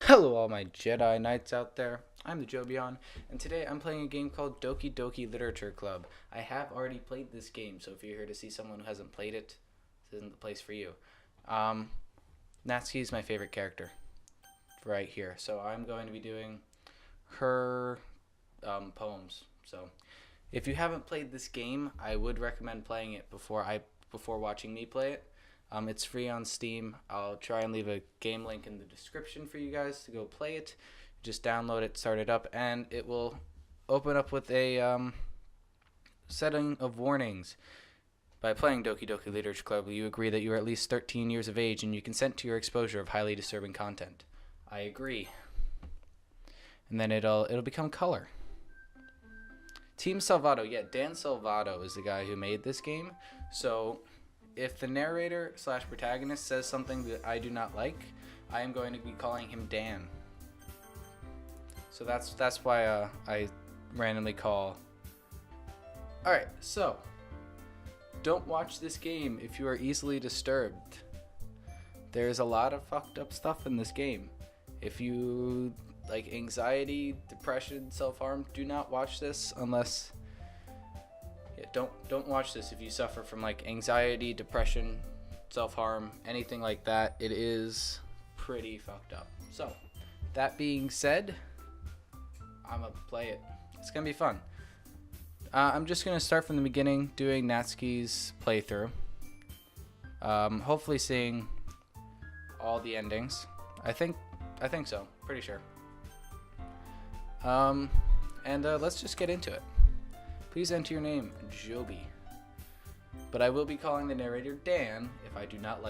Hello all my Jedi Knights out there. I'm the Jobiawn, and today I'm playing a game called Doki Doki Literature Club. I have already played this game, so if you're here to see someone who hasn't played it, this isn't the place for you. Um, Natsuki is my favorite character right here, so I'm going to be doing her poems. So if you haven't played this game, I would recommend playing it before watching me play it. It's free on Steam. I'll try and leave a game link in the description for you guys to go play it. Just download it, start it up, and it will open up with a setting of warnings. By playing Doki Doki Literature Club, you agree that you are at least 13 years of age and you consent to your exposure of highly disturbing content. I agree. And then it'll become color. Team Salvato. Yeah, Dan Salvato is the guy who made this game. So if the narrator slash protagonist says something that I do not like, I am going to be calling him Dan. So that's why I randomly call. Alright, so don't watch this game if you are easily disturbed. There's a lot of fucked up stuff in this game. If you like anxiety, depression, self-harm, do not watch this unless... Yeah, don't watch this if you suffer from like anxiety, depression, self-harm, anything like that. It is pretty fucked up. So, that being said, I'm gonna play it. It's gonna be fun. I'm just gonna start from the beginning, doing Natsuki's playthrough. Hopefully seeing all the endings. I think so. Pretty sure. Let's just get into it. Please enter your name, Joby. But I will be calling the narrator Dan if I do not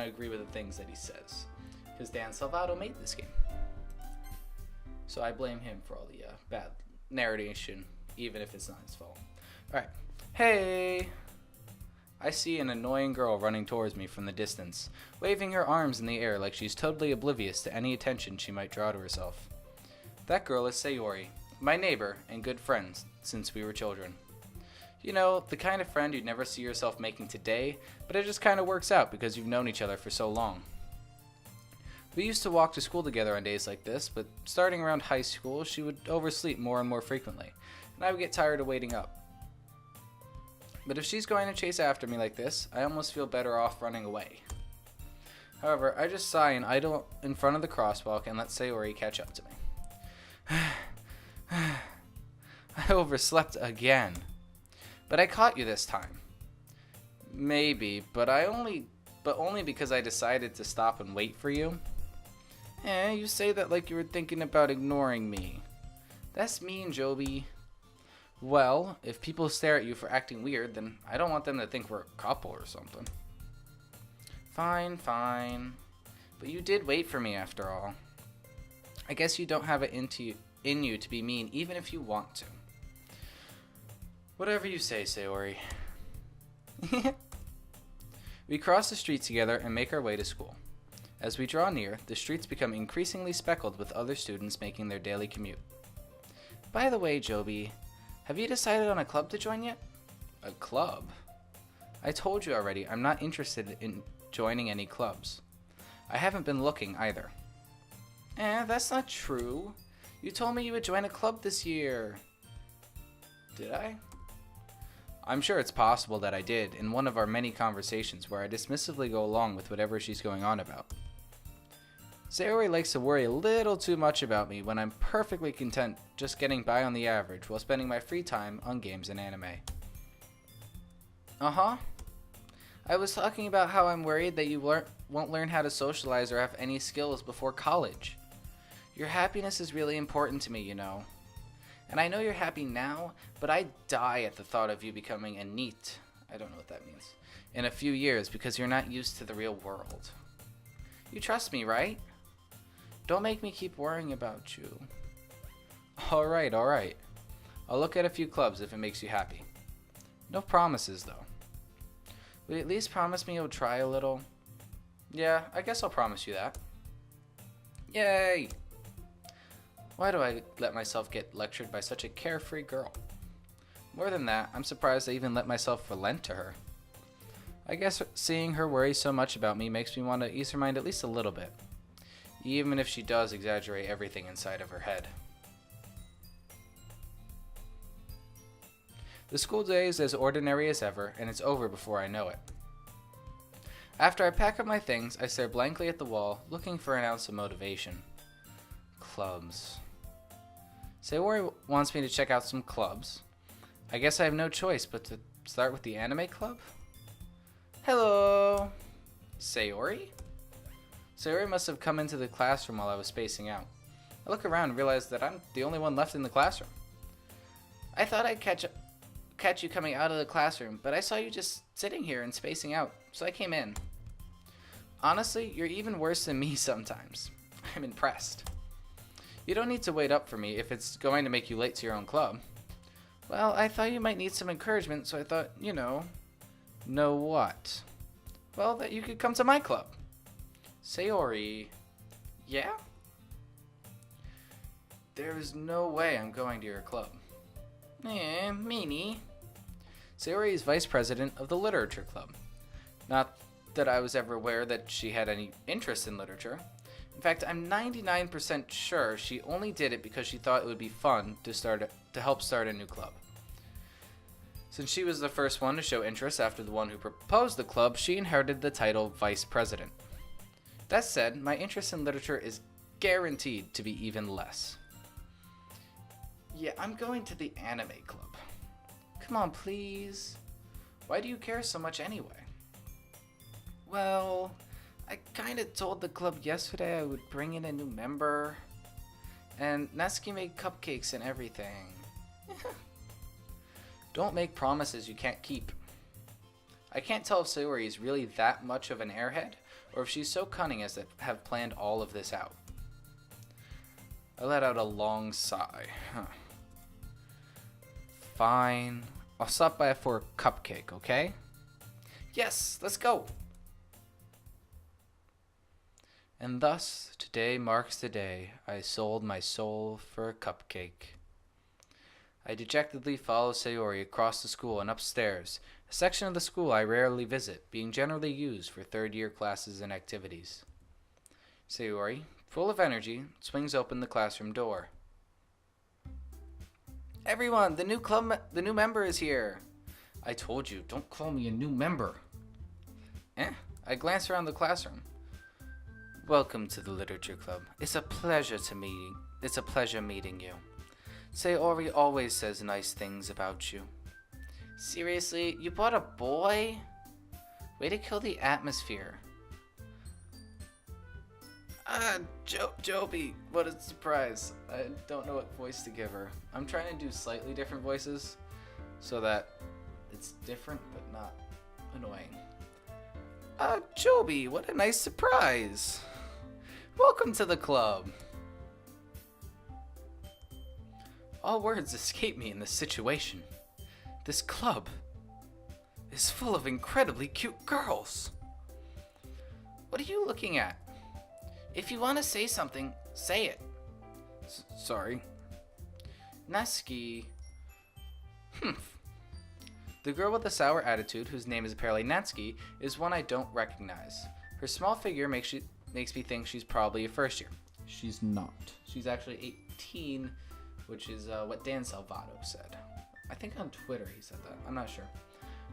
agree with the things that he says, because Dan Salvato made this game. So I blame him for all the bad narration, even if it's not his fault. All right. Hey. I see an annoying girl running towards me from the distance, waving her arms in the air like she's totally oblivious to any attention she might draw to herself. That girl is Sayori, my neighbor and good friend since we were children. You know, the kind of friend you'd never see yourself making today, but it just kind of works out because you've known each other for so long. We used to walk to school together on days like this, but starting around high school, she would oversleep more and more frequently, and I would get tired of waiting up. But if she's going to chase after me like this, I almost feel better off running away. However, I just sigh and idle in front of the crosswalk and let Sayori catch up to me. I overslept again. But I caught you this time. Maybe, but only because I decided to stop and wait for you. You say that like you were thinking about ignoring me. That's mean, Joby. Well, if people stare at you for acting weird, then I don't want them to think we're a couple or something. Fine. But you did wait for me after all. I guess you don't have it in you to be mean even if you want to. Whatever you say, Sayori. We cross the street together and make our way to school. As we draw near, the streets become increasingly speckled with other students making their daily commute. By the way, Joby, have you decided on a club to join yet? A club? I told you already, I'm not interested in joining any clubs. I haven't been looking either. That's not true. You told me you would join a club this year. Did I? I'm sure it's possible that I did in one of our many conversations where I dismissively go along with whatever she's going on about. Sayori likes to worry a little too much about me when I'm perfectly content just getting by on the average while spending my free time on games and anime. Uh-huh. I was talking about how I'm worried that you won't learn how to socialize or have any skills before college. Your happiness is really important to me, you know. And I know you're happy now, but I die at the thought of you becoming a NEET, I don't know what that means, in a few years because you're not used to the real world. You trust me, right? Don't make me keep worrying about you. Alright. I'll look at a few clubs if it makes you happy. No promises, though. Will you at least promise me you'll try a little? Yeah, I guess I'll promise you that. Yay! Why do I let myself get lectured by such a carefree girl? More than that, I'm surprised I even let myself relent to her. I guess seeing her worry so much about me makes me want to ease her mind at least a little bit. even if she does exaggerate everything inside of her head. The school day is as ordinary as ever, and it's over before I know it. After I pack up my things, I stare blankly at the wall, looking for an ounce of motivation. Clubs. Sayori wants me to check out some clubs. I guess I have no choice but to start with the anime club? Hello! Sayori? Sayori must have come into the classroom while I was spacing out. I look around and realize that I'm the only one left in the classroom. I thought I'd catch you coming out of the classroom, but I saw you just sitting here and spacing out, so I came in. Honestly, you're even worse than me sometimes. I'm impressed. You don't need to wait up for me if it's going to make you late to your own club. Well, I thought you might need some encouragement, so I thought, Know what? Well, that you could come to my club. Sayori. Yeah? There is no way I'm going to your club. Meanie. Sayori is vice president of the literature club. Not that I was ever aware that she had any interest in literature. In fact, I'm 99% sure she only did it because she thought it would be fun to help start a new club. Since she was the first one to show interest after the one who proposed the club, she inherited the title vice president. That said, my interest in literature is guaranteed to be even less. Yeah, I'm going to the anime club. Come on, please. Why do you care so much anyway? Well, I kinda told the club yesterday I would bring in a new member. And Natsuki made cupcakes and everything. Don't make promises you can't keep. I can't tell if Sayori is really that much of an airhead, or if she's so cunning as to have planned all of this out. I let out a long sigh. Fine. I'll stop by for a cupcake, okay? Yes, let's go! And thus, today marks the day I sold my soul for a cupcake. I dejectedly follow Sayori across the school and upstairs, a section of the school I rarely visit, being generally used for third-year classes and activities. Sayori, full of energy, swings open the classroom door. Everyone, the new member is here. I told you, don't call me a new member. I glance around the classroom. Welcome to the literature club. It's a pleasure meeting you. Sayori always says nice things about you. Seriously, you bought a boy? Way to kill the atmosphere. Joby, what a surprise. I don't know what voice to give her. I'm trying to do slightly different voices so that it's different but not annoying. Joby, what a nice surprise. Welcome to the club. All words escape me in this situation. This club is full of incredibly cute girls. What are you looking at? If you want to say something, say it. Sorry. Natsuki. The girl with the sour attitude, whose name is apparently Natsuki, is one I don't recognize. Her small figure makes me think she's probably a first year. She's not. She's actually 18, which is what Dan Salvato said. I think on Twitter he said that. I'm not sure.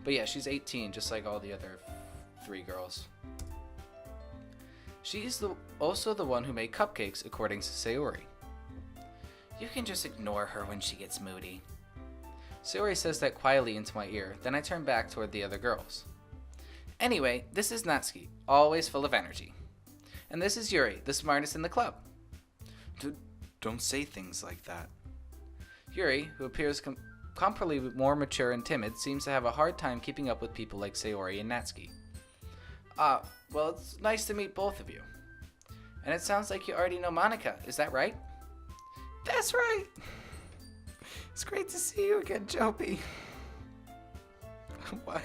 But yeah, she's 18, just like all the other three girls. She's also the one who made cupcakes, according to Sayori. You can just ignore her when she gets moody. Sayori says that quietly into my ear, then I turn back toward the other girls. Anyway, this is Natsuki, always full of energy. And this is Yuri, the smartest in the club. Don't say things like that. Yuri, who appears comparably more mature and timid, seems to have a hard time keeping up with people like Sayori and Natsuki. Well, it's nice to meet both of you. And it sounds like you already know Monica, is that right? That's right! It's great to see you again, Joby. Why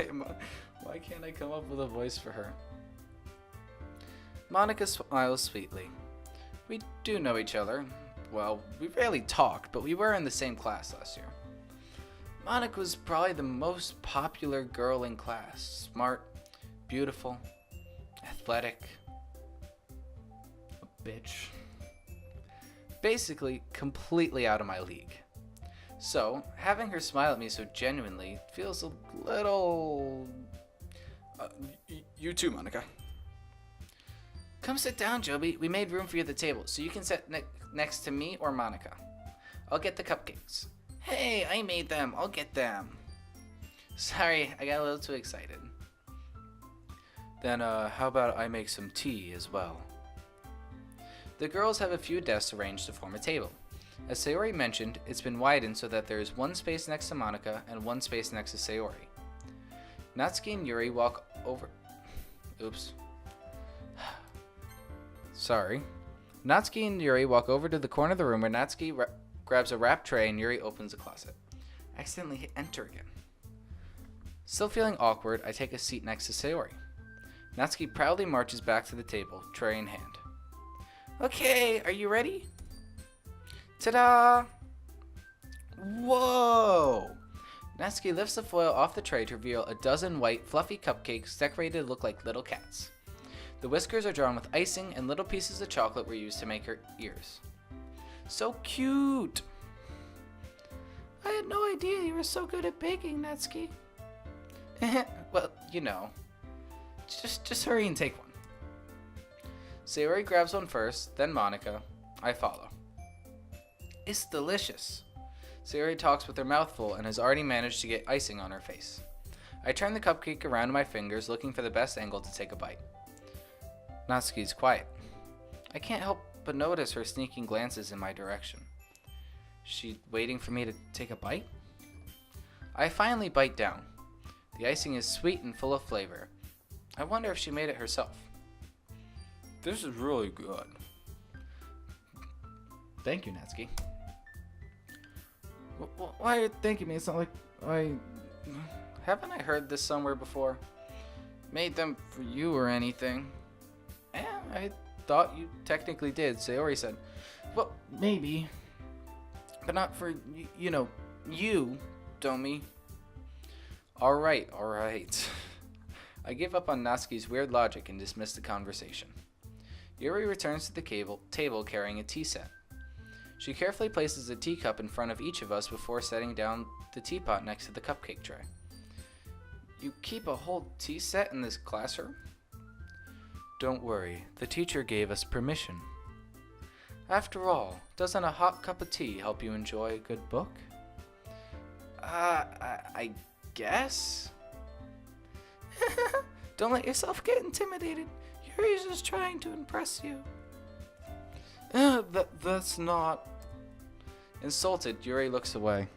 can't I come up with a voice for her? Monica smiles sweetly. We do know each other. Well, we rarely talked, but we were in the same class last year. Monica was probably the most popular girl in class. Smart, beautiful, athletic, a bitch. Basically, completely out of my league. So, having her smile at me so genuinely feels a little... you too, Monica. Come sit down, Joby. We made room for you at the table, so you can sit next to me or Monica. I'll get the cupcakes. Hey, I made them. I'll get them. Sorry, I got a little too excited. Then, how about I make some tea as well? The girls have a few desks arranged to form a table. As Sayori mentioned, it's been widened so that there is one space next to Monica and one space next to Sayori. Natsuki and Yuri walk over... Oops. Sorry. Natsuki and Yuri walk over to the corner of the room where Natsuki grabs a wrap tray and Yuri opens a closet. I accidentally hit enter again. Still feeling awkward, I take a seat next to Sayori. Natsuki proudly marches back to the table, tray in hand. Okay, are you ready? Ta-da! Whoa! Natsuki lifts the foil off the tray to reveal a dozen white, fluffy cupcakes decorated to look like little cats. The whiskers are drawn with icing, and little pieces of chocolate were used to make her ears. So cute! I had no idea you were so good at baking, Natsuki. Well, you know. Just hurry and take one. Sayori grabs one first, then Monica. I follow. It's delicious. Sayori talks with her mouth full and has already managed to get icing on her face. I turn the cupcake around in my fingers, looking for the best angle to take a bite. Natsuki's quiet. I can't help but notice her sneaking glances in my direction. She waiting for me to take a bite? I finally bite down. The icing is sweet and full of flavor. I wonder if she made it herself. This is really good. Thank you, Natsuki. Why are you thanking me? It's not like Haven't I heard this somewhere before? Made them for you or anything? I thought you technically did, Sayori said. Well, maybe. But not for, you, Domi. Alright. I give up on Natsuki's weird logic and dismiss the conversation. Yuri returns to the table carrying a tea set. She carefully places a teacup in front of each of us before setting down the teapot next to the cupcake tray. You keep a whole tea set in this classroom? Don't worry, the teacher gave us permission. After all, doesn't a hot cup of tea help you enjoy a good book? I guess? Don't let yourself get intimidated. Yuri's just trying to impress you. That's not... Insulted, Yuri looks away.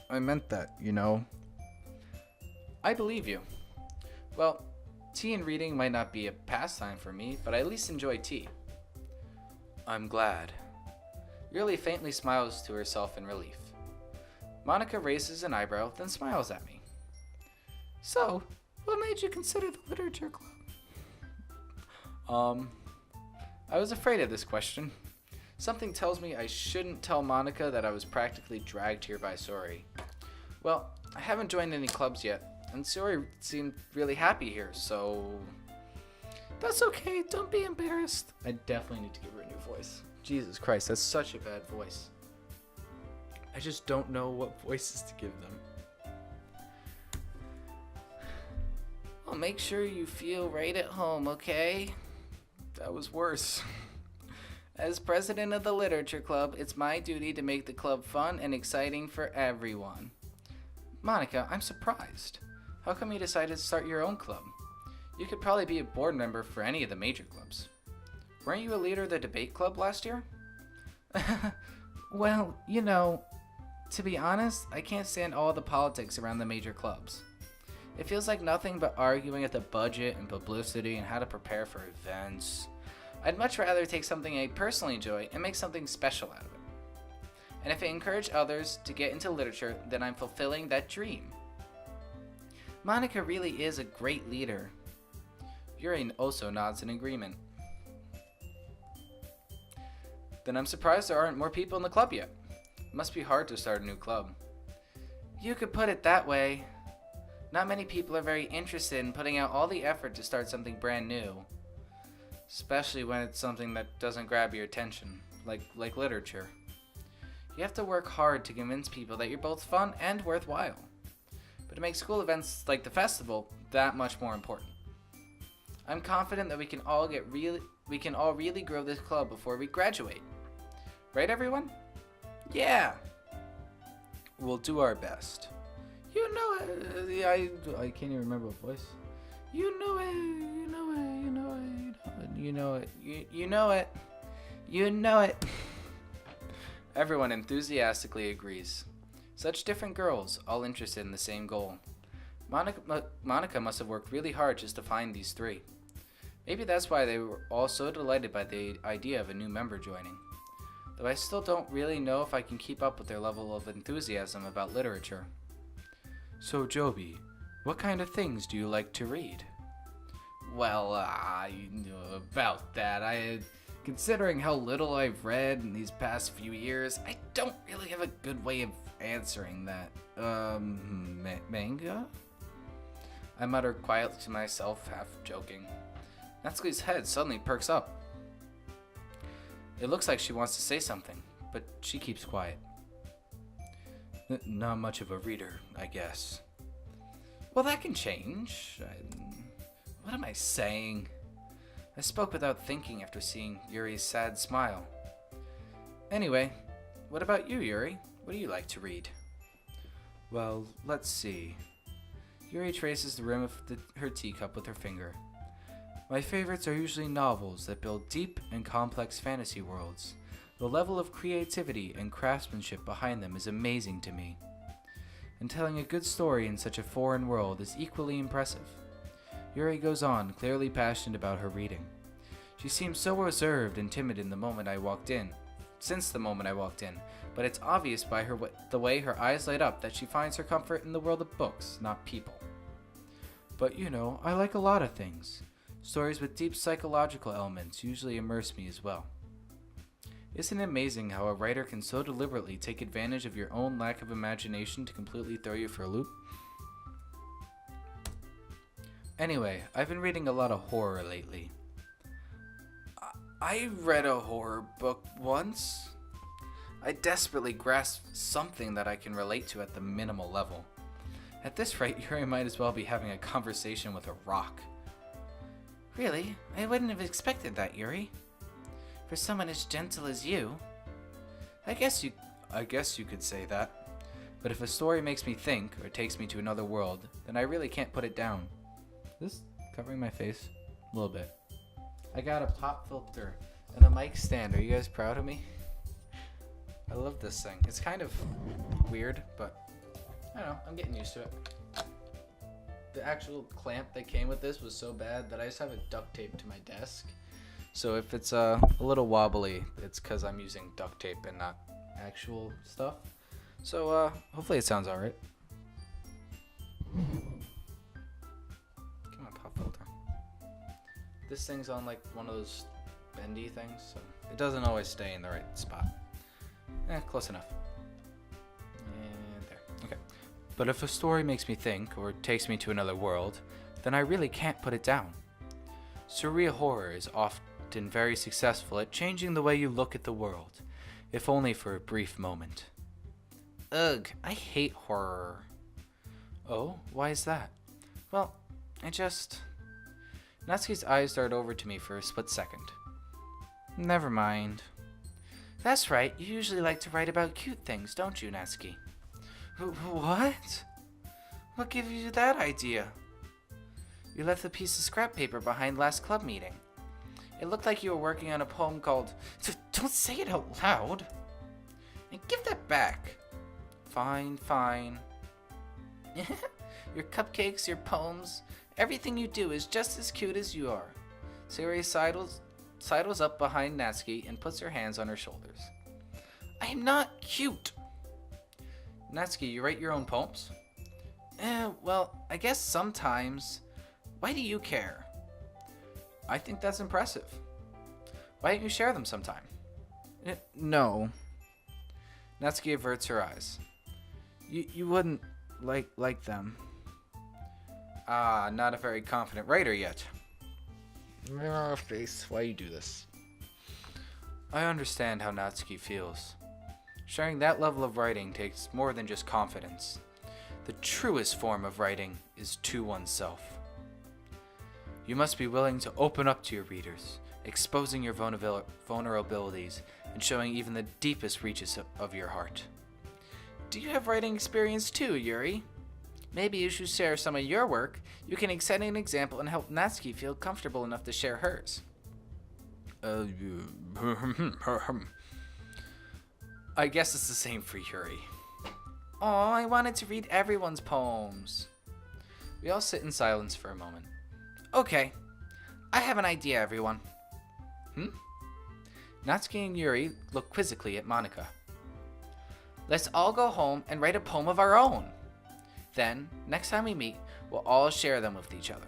I meant that, I believe you. Well, tea and reading might not be a pastime for me, but I at least enjoy tea. I'm glad. Yuri faintly smiles to herself in relief. Monica raises an eyebrow, then smiles at me. So, what made you consider the literature club? I was afraid of this question. Something tells me I shouldn't tell Monica that I was practically dragged here by Sayori. Well, I haven't joined any clubs yet, and Sayori seemed really happy here, so... That's okay, don't be embarrassed. I definitely need to give her a new voice. Jesus Christ, that's such a bad voice. I just don't know what voices to give them. I'll make sure you feel right at home, okay? That was worse. As president of the literature club, it's my duty to make the club fun and exciting for everyone. Monica, I'm surprised. How come you decided to start your own club? You could probably be a board member for any of the major clubs. Weren't you a leader of the debate club last year? Well, to be honest, I can't stand all the politics around the major clubs. It feels like nothing but arguing at the budget and publicity and how to prepare for events. I'd much rather take something I personally enjoy and make something special out of it. And if I encourage others to get into literature, then I'm fulfilling that dream. Monica really is a great leader. Yuri also nods in agreement. Then I'm surprised there aren't more people in the club yet. It must be hard to start a new club. You could put it that way. Not many people are very interested in putting out all the effort to start something brand new. especially when it's something that doesn't grab your attention, like literature. You have to work hard to convince people that you're both fun and worthwhile. But it makes school events like the festival that much more important. I'm confident that we can all really grow this club before we graduate. Right, everyone? Yeah. We'll do our best. You know it. I can't even remember what voice. You know it. You know it. You know it. You know it. You know it. You know it. Everyone enthusiastically agrees. Such different girls, all interested in the same goal. Monica must have worked really hard just to find these three. Maybe that's why they were all so delighted by the idea of a new member joining. Though I still don't really know if I can keep up with their level of enthusiasm about literature. So, Joby, what kind of things do you like to read? Well, about that, considering how little I've read in these past few years, I don't really have a good way of answering that. Manga? I muttered quietly to myself, half joking. Natsuki's head suddenly perks up. It looks like she wants to say something, but she keeps quiet. Not much of a reader, I guess. Well, that can change. What am I saying? I spoke without thinking after seeing Yuri's sad smile. Anyway, what about you, Yuri? What do you like to read? Well, let's see. Yuri traces the rim of her teacup with her finger. My favorites are usually novels that build deep and complex fantasy worlds. The level of creativity and craftsmanship behind them is amazing to me. And telling a good story in such a foreign world is equally impressive. Yuri goes on, clearly passionate about her reading. She seems so reserved and timid since the moment I walked in, but it's obvious by the way her eyes light up that she finds her comfort in the world of books, not people. But you know, I like a lot of things. Stories with deep psychological elements usually immerse me as well. Isn't it amazing how a writer can so deliberately take advantage of your own lack of imagination to completely throw you for a loop? Anyway, I've been reading a lot of horror lately. I read a horror book once. I desperately grasped something that I can relate to at the minimal level. At this rate, Yuri might as well be having a conversation with a rock. Really? I wouldn't have expected that, Yuri. For someone as gentle as you. I guess you could say that. But if a story makes me think or takes me to another world, then I really can't put it down. Is this covering my face? A little bit. I got a pop filter and a mic stand. Are you guys proud of me? I love this thing. It's kind of weird, but I don't know. I'm getting used to it. The actual clamp that came with this was so bad that I just have it duct taped to my desk. So if it's a little wobbly, it's because I'm using duct tape and not actual stuff. So hopefully it sounds alright. Come on, pop filter. This thing's on like one of those bendy things, so it doesn't always stay in the right spot. Close enough. And there. Okay. But if a story makes me think or takes me to another world, then I really can't put it down. Surreal horror is often very successful at changing the way you look at the world, if only for a brief moment. Ugh, I hate horror. Oh, why is that? Well, Natsuki's eyes darted over to me for a split second. Never mind. That's right, you usually like to write about cute things, don't you, Natsuki? What? What gave you that idea? You left the piece of scrap paper behind last club meeting. It looked like you were working on a poem called... Don't say it out loud! And give that back! Fine. Your cupcakes, your poems, everything you do is just as cute as you are. Sayori sidles up behind Natsuki and puts her hands on her shoulders. I am not cute! Natsuki, you write your own poems? Well, I guess sometimes. Why do you care? I think that's impressive. Why don't you share them sometime? No. Natsuki averts her eyes. You wouldn't like them. Ah, not a very confident writer yet. Face, why you do this? I understand how Natsuki feels. Sharing that level of writing takes more than just confidence. The truest form of writing is to oneself. You must be willing to open up to your readers, exposing your vulnerabilities and showing even the deepest reaches of your heart. Do you have writing experience too, Yuri? Maybe you should share some of your work. You can set an example and help Natsuki feel comfortable enough to share hers. I guess it's the same for Yuri. Aw, I wanted to read everyone's poems. We all sit in silence for a moment. Okay, I have an idea, everyone. Natsuki and Yuri look quizzically at Monika. Let's all go home and write a poem of our own. Then, next time we meet, we'll all share them with each other.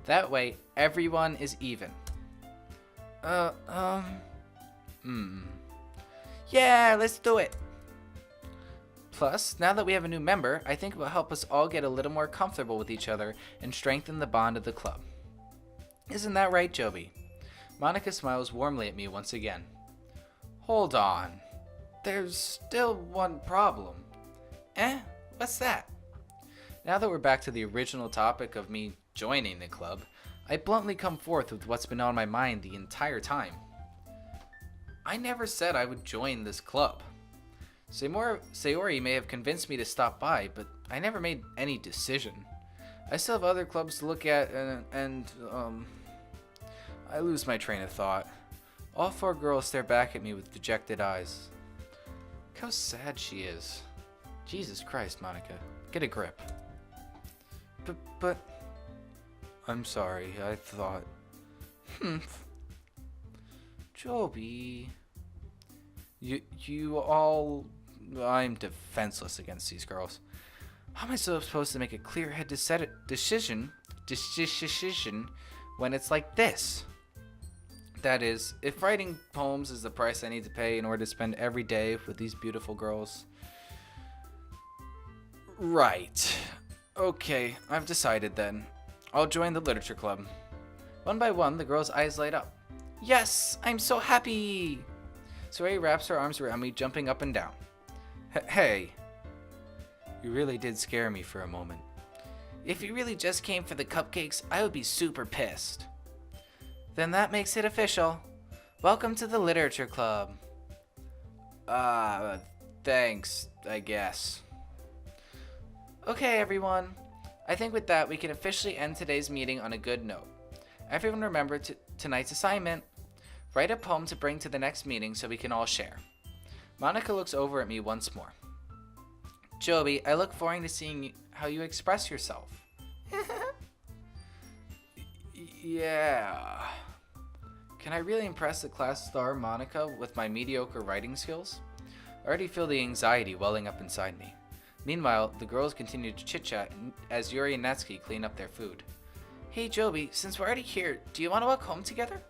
That way, everyone is even. Yeah, let's do it. Plus, now that we have a new member, I think it will help us all get a little more comfortable with each other and strengthen the bond of the club. Isn't that right, Joby? Monika smiles warmly at me once again. Hold on. There's still one problem. What's that? Now that we're back to the original topic of me joining the club, I bluntly come forth with what's been on my mind the entire time. I never said I would join this club. Sayori may have convinced me to stop by, but I never made any decision. I still have other clubs to look at, and I lose my train of thought. All four girls stare back at me with dejected eyes. Look how sad she is. Jesus Christ, Monika. Get a grip. But... I'm sorry, I thought... Joby... You all... I'm defenseless against these girls. How am I supposed to make a clear-headed decision when it's like this? That is, if writing poems is the price I need to pay in order to spend every day with these beautiful girls... Right. Okay, I've decided then. I'll join the literature club. One by one, the girls' eyes light up. Yes, I'm so happy! Sayori wraps her arms around me, jumping up and down. Hey. You really did scare me for a moment. If you really just came for the cupcakes, I would be super pissed. Then that makes it official. Welcome to the literature club. Thanks, I guess. Okay, everyone. I think with that, we can officially end today's meeting on a good note. Everyone remember tonight's assignment. Write a poem to bring to the next meeting so we can all share. Monika looks over at me once more. Joby, I look forward to seeing how you express yourself. Yeah. Can I really impress the class star Monika with my mediocre writing skills? I already feel the anxiety welling up inside me. Meanwhile, the girls continue to chit-chat as Yuri and Natsuki clean up their food. Hey Joby, since we're already here, do you want to walk home together?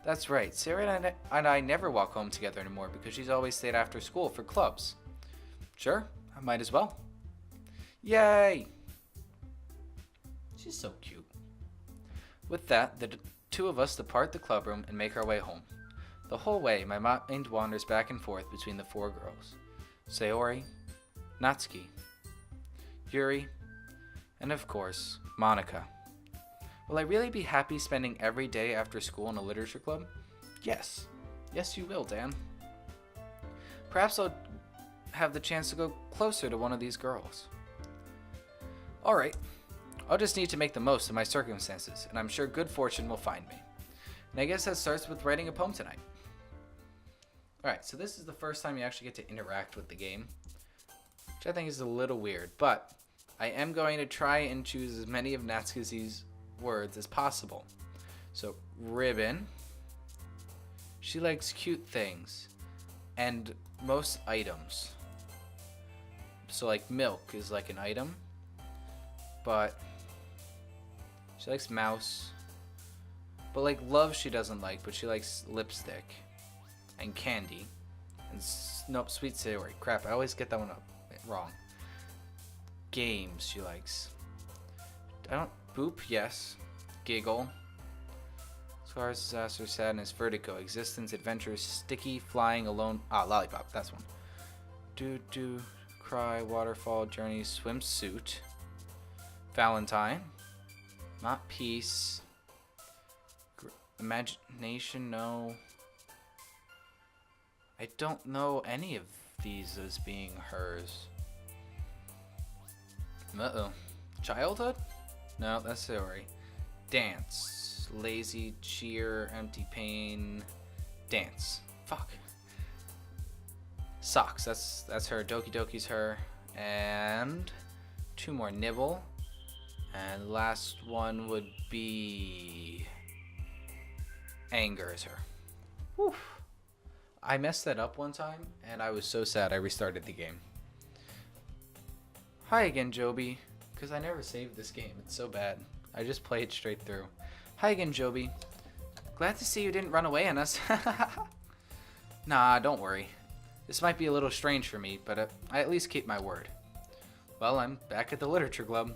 That's right, Sarah and I never walk home together anymore because she's always stayed after school for clubs. Sure, I might as well. Yay! She's so cute. With that, the two of us depart the clubroom and make our way home. The whole way, my mind wanders back and forth between the four girls. Sayori, Natsuki, Yuri, and of course, Monika. Will I really be happy spending every day after school in a literature club? Yes. Yes, you will, Dan. Perhaps I'll have the chance to go closer to one of these girls. Alright. I'll just need to make the most of my circumstances, and I'm sure good fortune will find me. And I guess that starts with writing a poem tonight. Alright, so this is the first time you actually get to interact with the game, which I think is a little weird, but I am going to try and choose as many of Natsuki's words as possible. So, ribbon. She likes cute things. And most items. So, like, milk is like an item. But she likes mouse. But, like, love she doesn't like, but she likes lipstick. And candy. And, nope, sweet Sayori. Crap, I always get that one up wrong. Games she likes. Boop, yes. Giggle. Cars, disaster, sadness, vertigo, existence, adventures, sticky, flying, alone. Ah, lollipop. That's one. Do, cry, waterfall, journey, swimsuit. Valentine. Not peace. Imagination, no. I don't know any of these as being hers. Uh-oh. Childhood? No, that's Theory. Dance. Lazy, cheer, empty pain. Dance. Fuck. Socks. That's her. Doki Doki's her. And 2 more. Nibble. And last one would be anger is her. Whew. I messed that up one time, and I was so sad I restarted the game. Hi again, Joby. Because I never saved this game. It's so bad. I just play it straight through. Hi again, Joby. Glad to see you didn't run away on us. Nah, don't worry. This might be a little strange for me, but I at least keep my word. Well, I'm back at the literature club.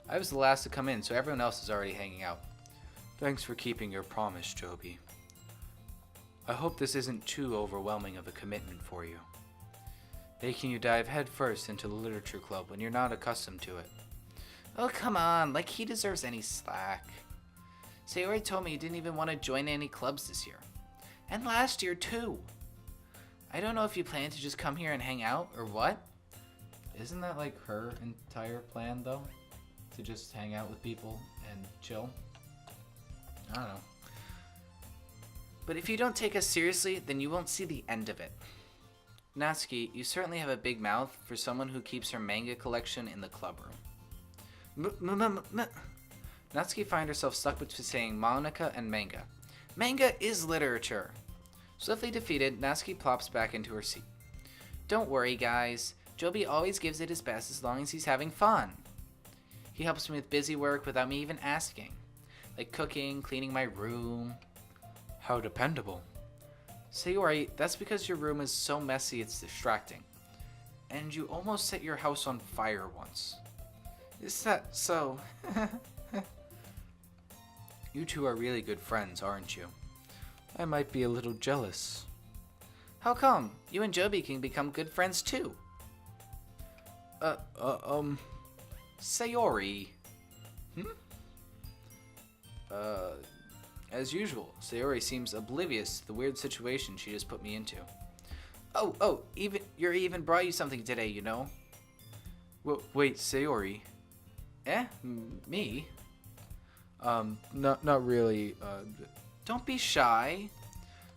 I was the last to come in, so everyone else is already hanging out. Thanks for keeping your promise, Joby. I hope this isn't too overwhelming of a commitment for you. Making you dive headfirst into the literature club when you're not accustomed to it. Oh, come on, like he deserves any slack. Sayori told me you didn't even want to join any clubs this year. And last year, too. I don't know if you plan to just come here and hang out, or what? Isn't that like her entire plan, though? To just hang out with people and chill? I don't know. But if you don't take us seriously, then you won't see the end of it. Natsuki, you certainly have a big mouth for someone who keeps her manga collection in the club room. Natsuki finds herself stuck between saying manga and manga. Manga is literature. Swiftly defeated, Natsuki plops back into her seat. Don't worry, guys. Joby always gives it his best as long as he's having fun. He helps me with busy work without me even asking. Like cooking, cleaning my room. How dependable. Sayori, that's because your room is so messy it's distracting. And you almost set your house on fire once. Is that so? You two are really good friends, aren't you? I might be a little jealous. How come? You and Joby can become good friends too. Sayori. As usual, Sayori seems oblivious to the weird situation she just put me into. Yuri even brought you something today, you know? Wait, Sayori? Me? Not really, Don't be shy.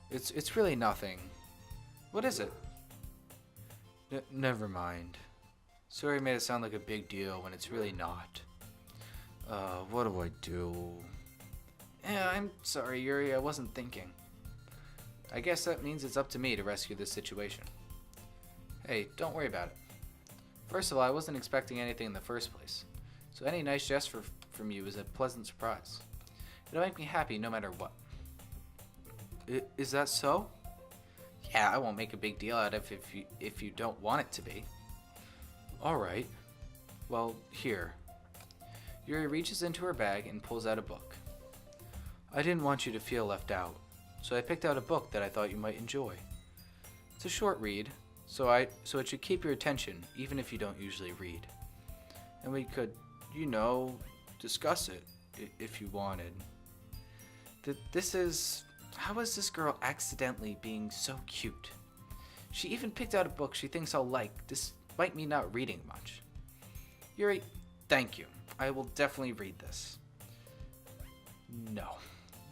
It's really nothing. What is it? Never mind. Sayori made it sound like a big deal when it's really not. What do I do? Yeah, I'm sorry, Yuri, I wasn't thinking. I guess that means it's up to me to rescue this situation. Hey, don't worry about it. First of all, I wasn't expecting anything in the first place, so any nice gesture from you is a pleasant surprise. It'll make me happy no matter what. Is that so? Yeah, I won't make a big deal out of it if you don't want it to be. Alright. Well, here. Yuri reaches into her bag and pulls out a book. I didn't want you to feel left out, so I picked out a book that I thought you might enjoy. It's a short read, so it should keep your attention, even if you don't usually read. And we could, discuss it, if you wanted. How is this girl accidentally being so cute? She even picked out a book she thinks I'll like, despite me not reading much. Yuri, thank you. I will definitely read this. No.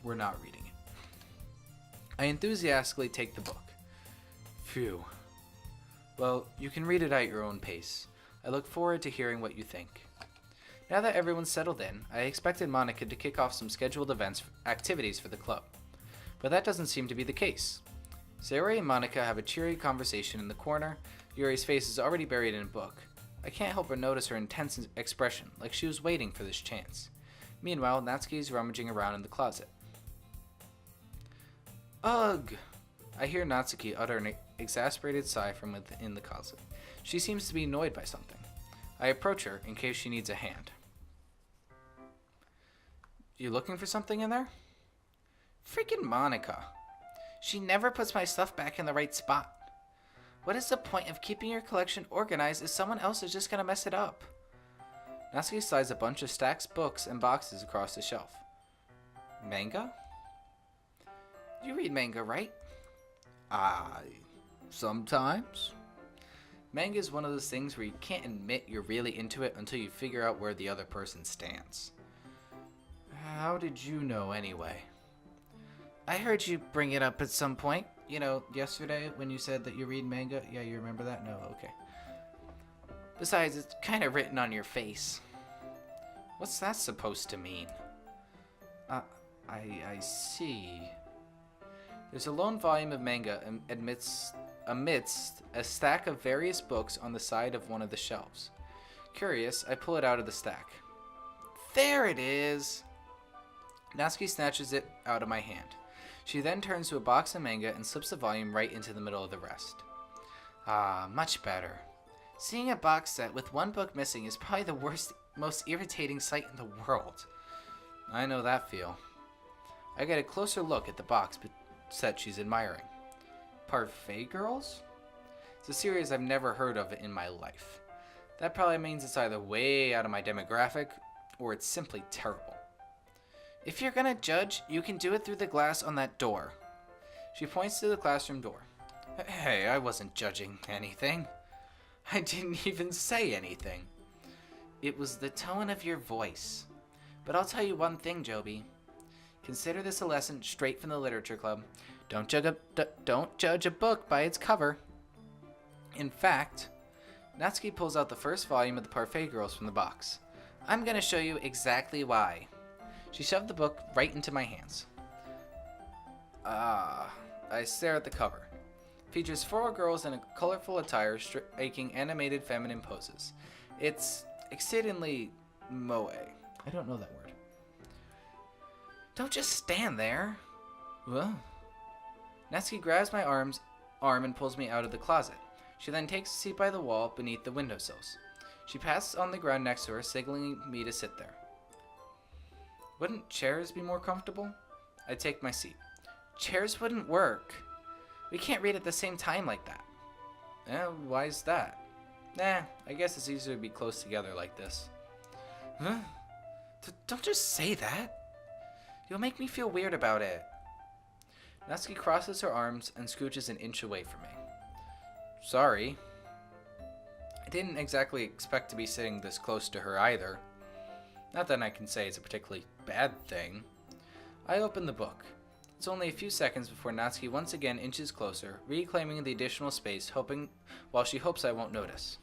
We're not reading it. I enthusiastically take the book. Phew. Well, you can read it at your own pace. I look forward to hearing what you think. Now that everyone's settled in, I expected Monica to kick off some scheduled activities for the club. But that doesn't seem to be the case. Sayori and Monica have a cheery conversation in the corner. Yuri's face is already buried in a book. I can't help but notice her intense expression, like she was waiting for this chance. Meanwhile, Natsuki is rummaging around in the closet. Ugh! I hear Natsuki utter an exasperated sigh from within the closet. She seems to be annoyed by something. I approach her in case she needs a hand. You looking for something in there? Freaking Monica. She never puts my stuff back in the right spot. What is the point of keeping your collection organized if someone else is just gonna mess it up? Natsuki slides a bunch of stacks, books, and boxes across the shelf. Manga? You read manga, right? Sometimes. Manga is one of those things where you can't admit you're really into it until you figure out where the other person stands. How did you know anyway? I heard you bring it up at some point. You know, yesterday when you said that you read manga. Yeah, you remember that? No, okay. Besides, it's kind of written on your face. What's that supposed to mean? I see. There's a lone volume of manga amidst a stack of various books on the side of one of the shelves. Curious, I pull it out of the stack. There it is! Natsuki snatches it out of my hand. She then turns to a box of manga and slips the volume right into the middle of the rest. Much better. Seeing a box set with one book missing is probably the most irritating sight in the world. I know that feel. I get a closer look at the box set she's admiring. Parfait Girls? It's a series I've never heard of in my life. That probably means it's either way out of my demographic, or it's simply terrible. If you're gonna judge, you can do it through the glass on that door. She points to the classroom door. Hey, I wasn't judging anything. I didn't even say anything. It was the tone of your voice. But I'll tell you one thing, Joby. Consider this a lesson straight from the literature club. Don't judge a book by its cover. In fact, Natsuki pulls out the first volume of the Parfait Girls from the box. I'm gonna show you exactly why. She shoved the book right into my hands. I stare at the cover. Features 4 girls in a colorful attire striking animated feminine poses. It's exceedingly moe. I don't know that word. Don't just stand there. What? Natsuki grabs my arm and pulls me out of the closet. She then takes a seat by the wall beneath the windowsills. She passes on the ground next to her, signaling me to sit there. Wouldn't chairs be more comfortable? I take my seat. Chairs wouldn't work. We can't read at the same time like that. Why is that? I guess it's easier to be close together like this. Huh? Don't just say that. You'll make me feel weird about it. Natsuki crosses her arms and scooches an inch away from me. Sorry. I didn't exactly expect to be sitting this close to her either. Not that I can say it's a particularly bad thing. I open the book. It's only a few seconds before Natsuki once again inches closer, reclaiming the additional space, while she hopes I won't notice.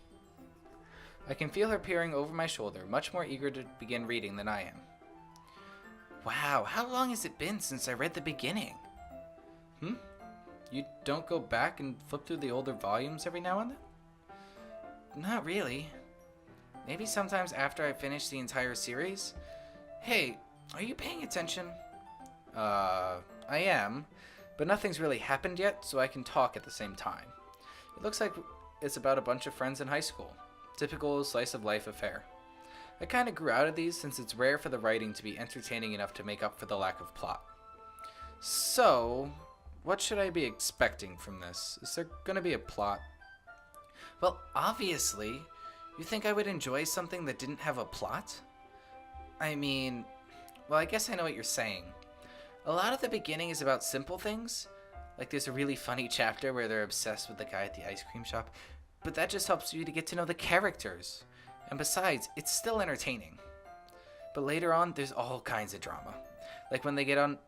I can feel her peering over my shoulder, much more eager to begin reading than I am. Wow, how long has it been since I read the beginning? You don't go back and flip through the older volumes every now and then? Not really. Maybe sometimes after I finish the entire series? Hey, are you paying attention? I am, but nothing's really happened yet, so I can talk at the same time. It looks like it's about a bunch of friends in high school. Typical slice of life affair. I kinda grew out of these since it's rare for the writing to be entertaining enough to make up for the lack of plot. So, what should I be expecting from this? Is there gonna be a plot? Well, obviously. You think I would enjoy something that didn't have a plot? I mean, well, I guess I know what you're saying. A lot of the beginning is about simple things. Like there's a really funny chapter where they're obsessed with the guy at the ice cream shop. But that just helps you to get to know the characters. And besides, it's still entertaining. But later on, there's all kinds of drama. Like when they get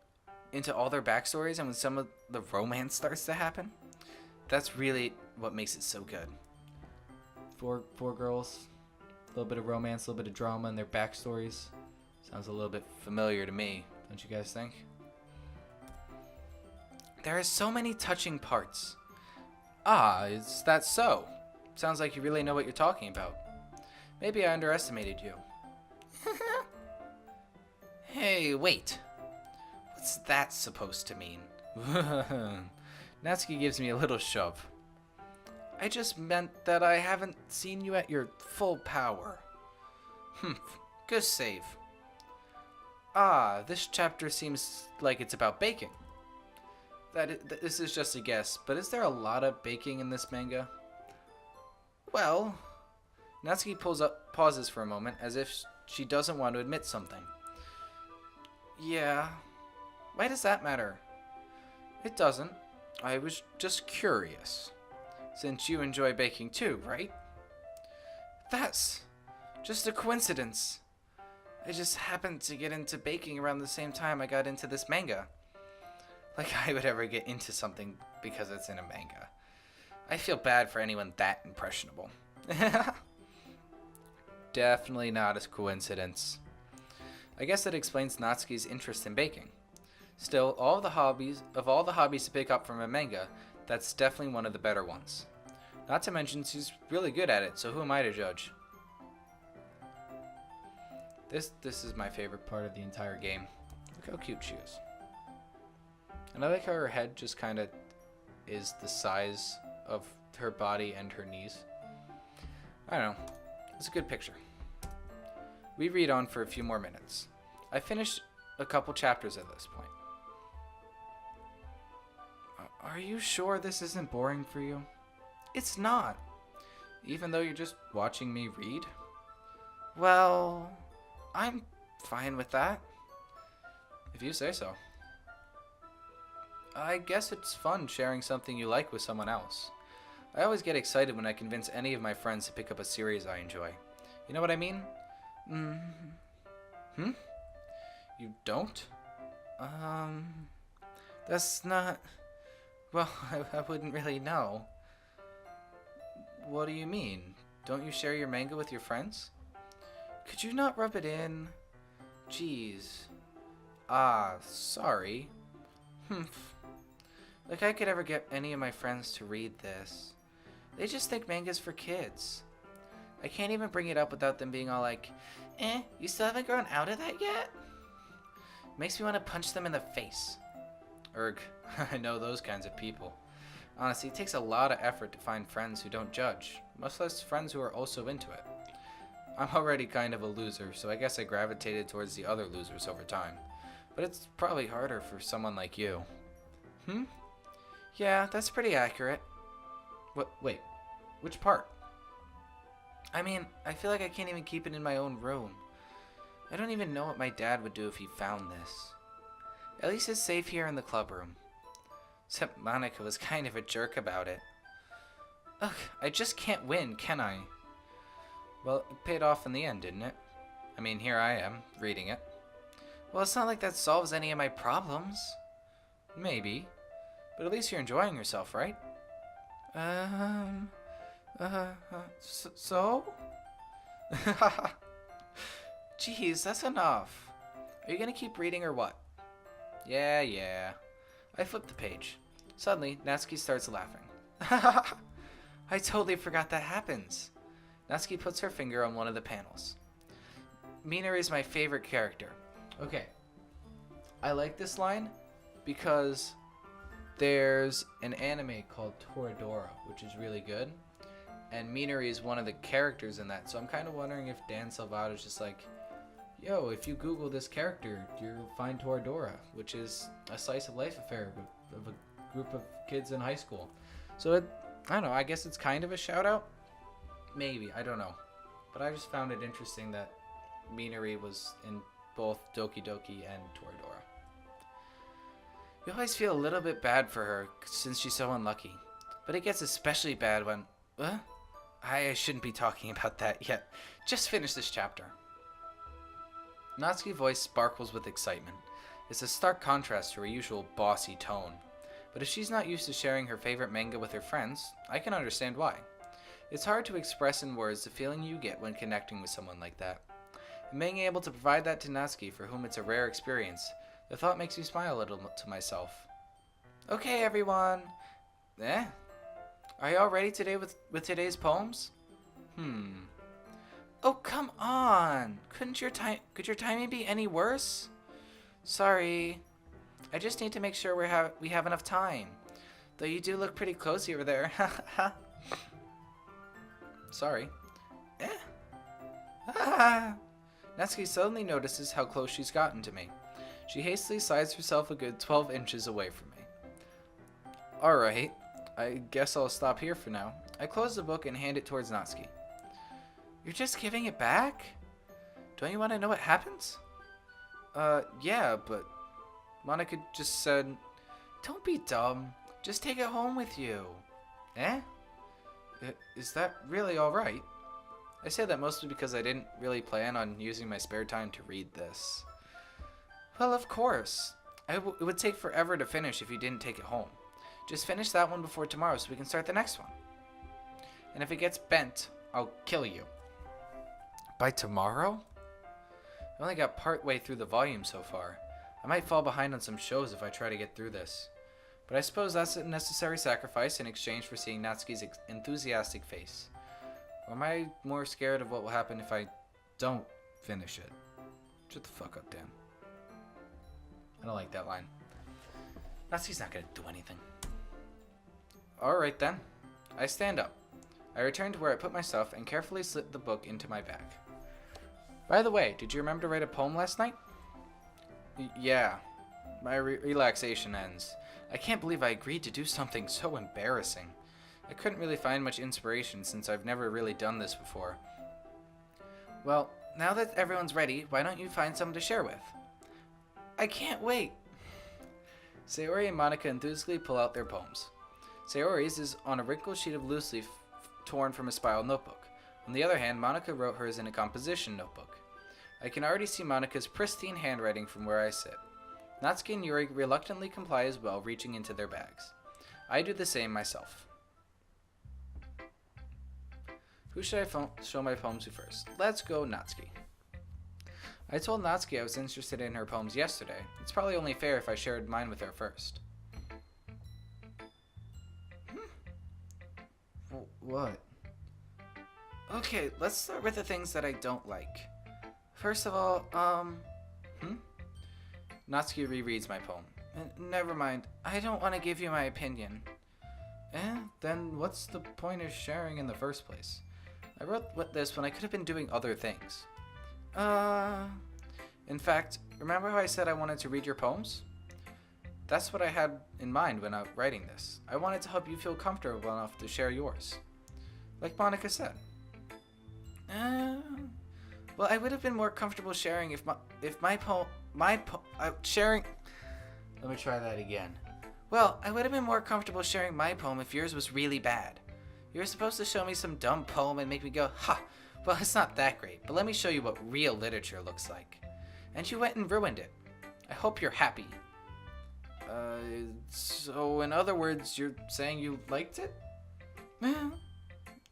into all their backstories and when some of the romance starts to happen. That's really what makes it so good. Four girls, a little bit of romance, a little bit of drama in their backstories. Sounds a little bit familiar to me, don't you guys think? There are so many touching parts. Is that so? Sounds like you really know what you're talking about. Maybe I underestimated you. Hey, wait. What's that supposed to mean? Natsuki gives me a little shove. I just meant that I haven't seen you at your full power. Good save. Ah, this chapter seems like it's about baking. This is just a guess, but is there a lot of baking in this manga? Well, Natsuki pauses for a moment as if she doesn't want to admit something. Yeah. Why does that matter? It doesn't. I was just curious. Since you enjoy baking too, right? That's just a coincidence. I just happened to get into baking around the same time I got into this manga. Like I would ever get into something because it's in a manga. I feel bad for anyone that impressionable. Definitely not a coincidence. I guess that explains Natsuki's interest in baking. Still, of all the hobbies to pick up from a manga, that's definitely one of the better ones. Not to mention she's really good at it, so who am I to judge? This is my favorite part of the entire game. Look how cute she is. And I like how her head just kind of is the size of her body and her knees. I don't know. It's a good picture. We read on for a few more minutes. I finished a couple chapters at this point. Are you sure this isn't boring for you? It's not. Even though you're just watching me read? Well, I'm fine with that. If you say so. I guess it's fun sharing something you like with someone else. I always get excited when I convince any of my friends to pick up a series I enjoy. You know what I mean? You don't? That's not... Well, I wouldn't really know. What do you mean? Don't you share your manga with your friends? Could you not rub it in? Jeez. Ah, sorry. Like I could ever get any of my friends to read this. They just think manga's for kids. I can't even bring it up without them being all like, you still haven't grown out of that yet? Makes me want to punch them in the face. Erg, I know those kinds of people. Honestly, it takes a lot of effort to find friends who don't judge, much less friends who are also into it. I'm already kind of a loser, so I guess I gravitated towards the other losers over time. But it's probably harder for someone like you. Yeah, that's pretty accurate. Wait, which part? I mean, I feel like I can't even keep it in my own room. I don't even know what my dad would do if he found this. At least it's safe here in the club room. Except Monica was kind of a jerk about it. Ugh, I just can't win, can I? Well, it paid off in the end, didn't it? I mean, here I am, reading it. Well, it's not like that solves any of my problems. Maybe. But at least you're enjoying yourself, right? So? Jeez, that's enough. Are you gonna keep reading or what? Yeah. I flipped the page. Suddenly, Natsuki starts laughing. I totally forgot that happens. Natsuki puts her finger on one of the panels. Minori is my favorite character. Okay. I like this line because there's an anime called Toradora, which is really good. And Minori is one of the characters in that. So I'm kind of wondering if Dan Salvato is just like, yo, if you Google this character, you'll find Toradora, which is a slice of life affair of a group of kids in high school. So I don't know, I guess it's kind of a shout out. Maybe, I don't know. But I just found it interesting that Minori was in both Doki Doki and Toradora. You always feel a little bit bad for her since she's so unlucky. But it gets especially bad when... I shouldn't be talking about that yet. Just finish this chapter. Natsuki's voice sparkles with excitement. It's a stark contrast to her usual bossy tone. But if she's not used to sharing her favorite manga with her friends, I can understand why. It's hard to express in words the feeling you get when connecting with someone like that. And being able to provide that to Natsuki, for whom it's a rare experience, the thought makes me smile a little to myself. Okay, everyone. Are you all ready today with today's poems? Oh, come on. Could your timing be any worse? Sorry. I just need to make sure we have enough time. Though you do look pretty cozy over there. Sorry. Natsuki suddenly notices how close she's gotten to me. She hastily slides herself a good 12 inches away from me. Alright, I guess I'll stop here for now. I close the book and hand it towards Natsuki. You're just giving it back? Don't you want to know what happens? Yeah, but Monica just said, don't be dumb. Just take it home with you. Eh? Is that really alright? I say that mostly because I didn't really plan on using my spare time to read this. Well, of course. It would take forever to finish if you didn't take it home. Just finish that one before tomorrow so we can start the next one. And if it gets bent, I'll kill you. By tomorrow? I only got part way through the volume so far. I might fall behind on some shows if I try to get through this. But I suppose that's a necessary sacrifice in exchange for seeing Natsuki's enthusiastic face. Or am I more scared of what will happen if I don't finish it? Shut the fuck up, Dan. I don't like that line. Natsuki's not gonna do anything. Alright then. I stand up. I return to where I put my stuff and carefully slip the book into my bag. By the way, did you remember to write a poem last night? Yeah. My relaxation ends. I can't believe I agreed to do something so embarrassing. I couldn't really find much inspiration since I've never really done this before. Well, now that everyone's ready, why don't you find someone to share with? I can't wait! Sayori and Monica enthusiastically pull out their poems. Sayori's is on a wrinkled sheet of loose leaf torn from a spiral notebook. On the other hand, Monica wrote hers in a composition notebook. I can already see Monica's pristine handwriting from where I sit. Natsuki and Yuri reluctantly comply as well, reaching into their bags. I do the same myself. Who should I show my poems to first? Let's go Natsuki. I told Natsuki I was interested in her poems yesterday. It's probably only fair if I shared mine with her first. What? Okay, let's start with the things that I don't like. First of all, Natsuki rereads my poem. Never mind, I don't want to give you my opinion. Then what's the point of sharing in the first place? I wrote this when I could have been doing other things. In fact, remember how I said I wanted to read your poems? That's what I had in mind when I was writing this. I wanted to help you feel comfortable enough to share yours. Like Monica said. Well, I would have been more comfortable sharing sharing. Let me try that again. Well, I would have been more comfortable sharing my poem if yours was really bad. You were supposed to show me some dumb poem and make me go, ha, well, it's not that great, but let me show you what real literature looks like. And you went and ruined it. I hope you're happy. So in other words, you're saying you liked it?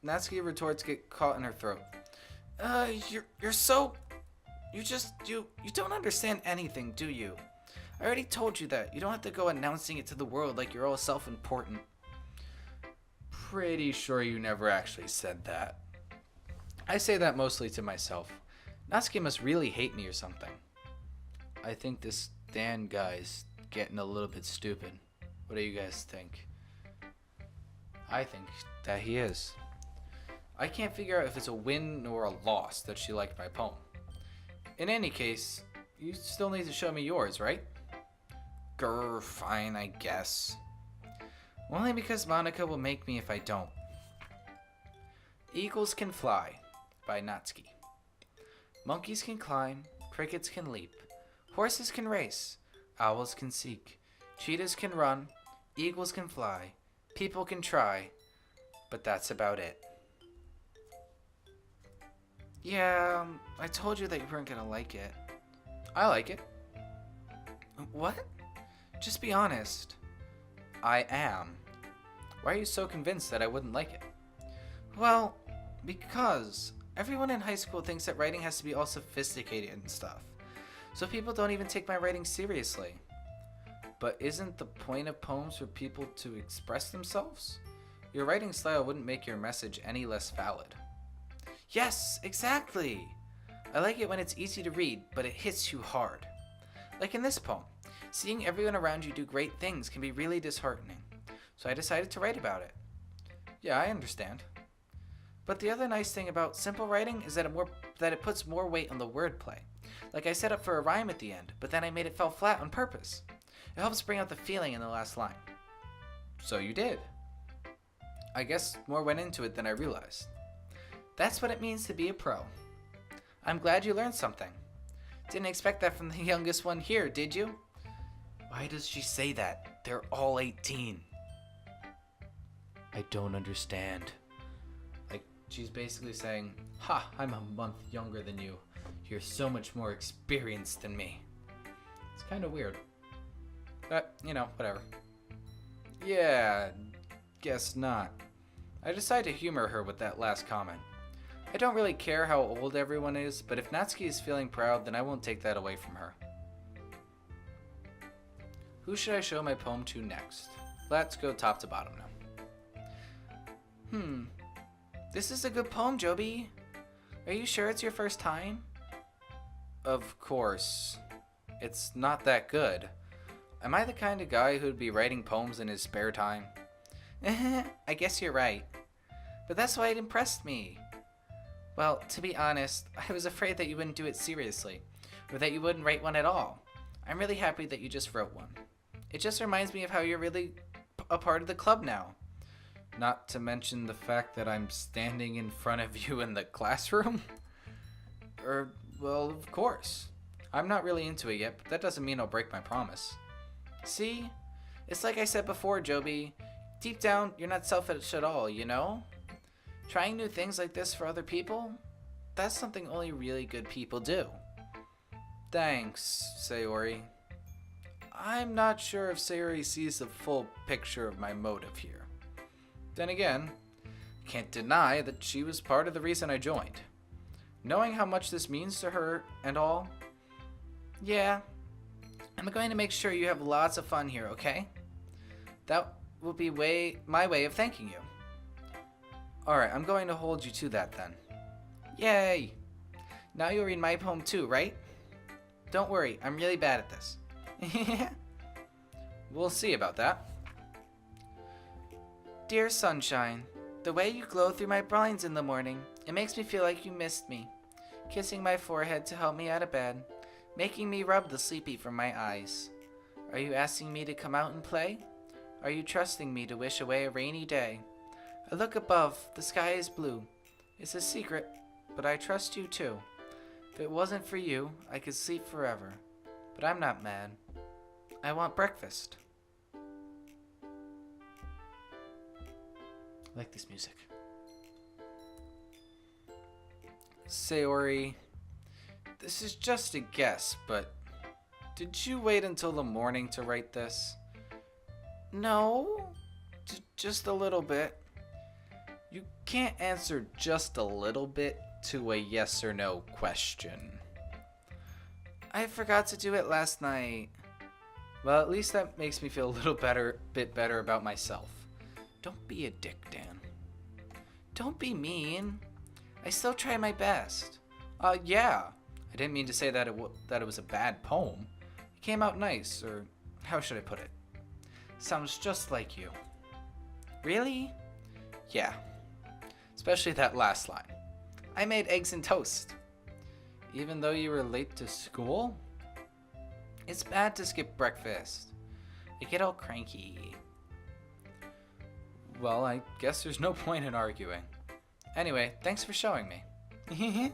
Natsuki retorts get caught in her throat. You don't understand anything, do you? I already told you that. You don't have to go announcing it to the world like you're all self-important. Pretty sure you never actually said that. I say that mostly to myself. Natsuki must really hate me or something. I think this Dan guy's getting a little bit stupid. What do you guys think? I think that he is. I can't figure out if it's a win or a loss that she liked my poem. In any case, you still need to show me yours, right? Grr, fine, I guess. Only because Monica will make me if I don't. Eagles can fly, by Natsuki. Monkeys can climb, crickets can leap, horses can race, owls can seek, cheetahs can run, eagles can fly, people can try, but that's about it. Yeah, I told you that you weren't gonna like it. I like it. What? Just be honest. I am. Why are you so convinced that I wouldn't like it? Well, because everyone in high school thinks that writing has to be all sophisticated and stuff. So people don't even take my writing seriously. But isn't the point of poems for people to express themselves? Your writing style wouldn't make your message any less valid. Yes, exactly! I like it when it's easy to read, but it hits you hard. Like in this poem, seeing everyone around you do great things can be really disheartening. So I decided to write about it. Yeah, I understand. But the other nice thing about simple writing is that it puts more weight on the wordplay. Like I set up for a rhyme at the end, but then I made it fall flat on purpose. It helps bring out the feeling in the last line. So you did. I guess more went into it than I realized. That's what it means to be a pro. I'm glad you learned something. Didn't expect that from the youngest one here, did you? Why does she say that? They're all 18. I don't understand. Like, she's basically saying, ha, I'm a month younger than you. You're so much more experienced than me. It's kind of weird. But, whatever. Yeah, guess not. I decided to humor her with that last comment. I don't really care how old everyone is, but if Natsuki is feeling proud, then I won't take that away from her. Who should I show my poem to next? Let's go top to bottom now. This is a good poem, Joby. Are you sure it's your first time? Of course. It's not that good. Am I the kind of guy who'd be writing poems in his spare time? I guess you're right. But that's why it impressed me. Well, to be honest, I was afraid that you wouldn't do it seriously, or that you wouldn't write one at all. I'm really happy that you just wrote one. It just reminds me of how you're really a part of the club now. Not to mention the fact that I'm standing in front of you in the classroom? Well, of course. I'm not really into it yet, but that doesn't mean I'll break my promise. See? It's like I said before, Joby. Deep down, you're not selfish at all, you know? Trying new things like this for other people? That's something only really good people do. Thanks, Sayori. I'm not sure if Sayori sees the full picture of my motive here. Then again, I can't deny that she was part of the reason I joined. Knowing how much this means to her and all, yeah, I'm going to make sure you have lots of fun here, okay? That will be my way of thanking you. Alright, I'm going to hold you to that then. Yay! Now you'll read my poem too, right? Don't worry, I'm really bad at this. We'll see about that. Dear sunshine, the way you glow through my blinds in the morning, it makes me feel like you missed me. Kissing my forehead to help me out of bed, making me rub the sleepy from my eyes. Are you asking me to come out and play? Are you trusting me to wish away a rainy day? I look above, the sky is blue. It's a secret, but I trust you too. If it wasn't for you, I could sleep forever. But I'm not mad. I want breakfast. I like this music. Sayori, this is just a guess, but did you wait until the morning to write this? No, just a little bit. You can't answer just a little bit to a yes or no question. I forgot to do it last night. Well, at least that makes me feel a bit better about myself. Don't be a dick, Dan. Don't be mean. I still try my best. Yeah. I didn't mean to say that it was a bad poem. It came out nice, or how should I put it? Sounds just like you. Really? Yeah. Especially that last line. I made eggs and toast. Even though you were late to school? It's bad to skip breakfast. I get all cranky. Well, I guess there's no point in arguing. Anyway, thanks for showing me.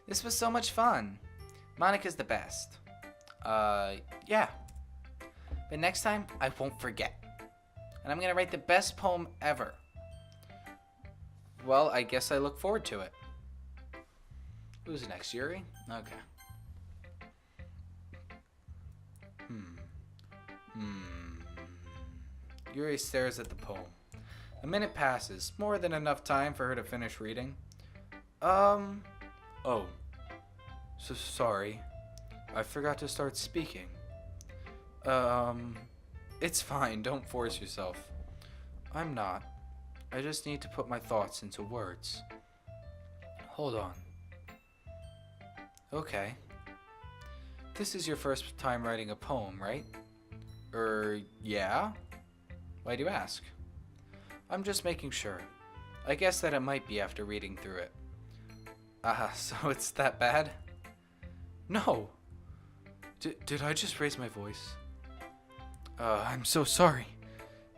This was so much fun. Monica's the best. Yeah. But next time, I won't forget. And I'm gonna write the best poem ever. Well, I guess I look forward to it. Who's next, Yuri? Okay. Yuri stares at the poem. A minute passes, more than enough time for her to finish reading. Oh. So sorry. I forgot to start speaking. It's fine, don't force yourself. I'm not. I just need to put my thoughts into words. Hold on. Okay. This is your first time writing a poem, right? Yeah? Why do you ask? I'm just making sure. I guess that it might be after reading through it. So it's that bad? No! Did I just raise my voice? I'm so sorry.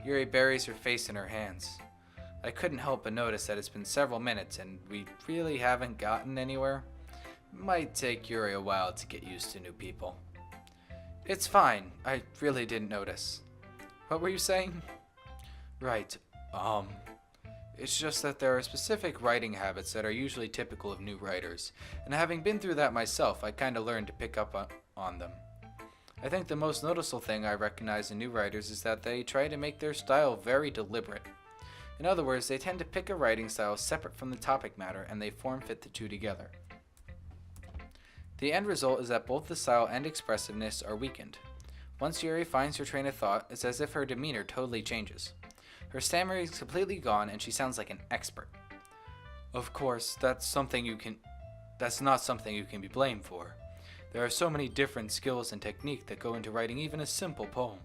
Yuri buries her face in her hands. I couldn't help but notice that it's been several minutes and we really haven't gotten anywhere. Might take Yuri a while to get used to new people. It's fine. I really didn't notice. What were you saying? Right. It's just that there are specific writing habits that are usually typical of new writers, and having been through that myself, I kinda learned to pick up on them. I think the most noticeable thing I recognize in new writers is that they try to make their style very deliberate. In other words, they tend to pick a writing style separate from the topic matter and they form fit the two together. The end result is that both the style and expressiveness are weakened. Once Yuri finds her train of thought, it's as if her demeanor totally changes. Her stammering is completely gone and she sounds like an expert. Of course, that's not something you can be blamed for. There are so many different skills and technique that go into writing even a simple poem.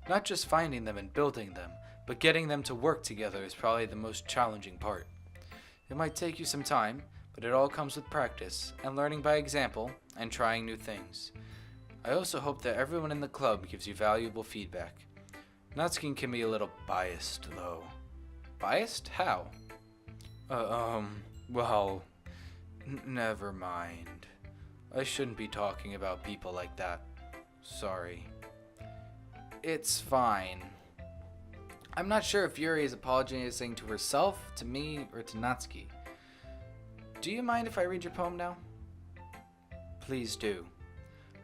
Not just finding them and building them, but getting them to work together is probably the most challenging part. It might take you some time, but it all comes with practice, and learning by example, and trying new things. I also hope that everyone in the club gives you valuable feedback. Natsuki can be a little biased, though. Biased? How? Never mind. I shouldn't be talking about people like that. Sorry. It's fine. I'm not sure if Yuri is apologizing to herself, to me, or to Natsuki. Do you mind if I read your poem now? Please do.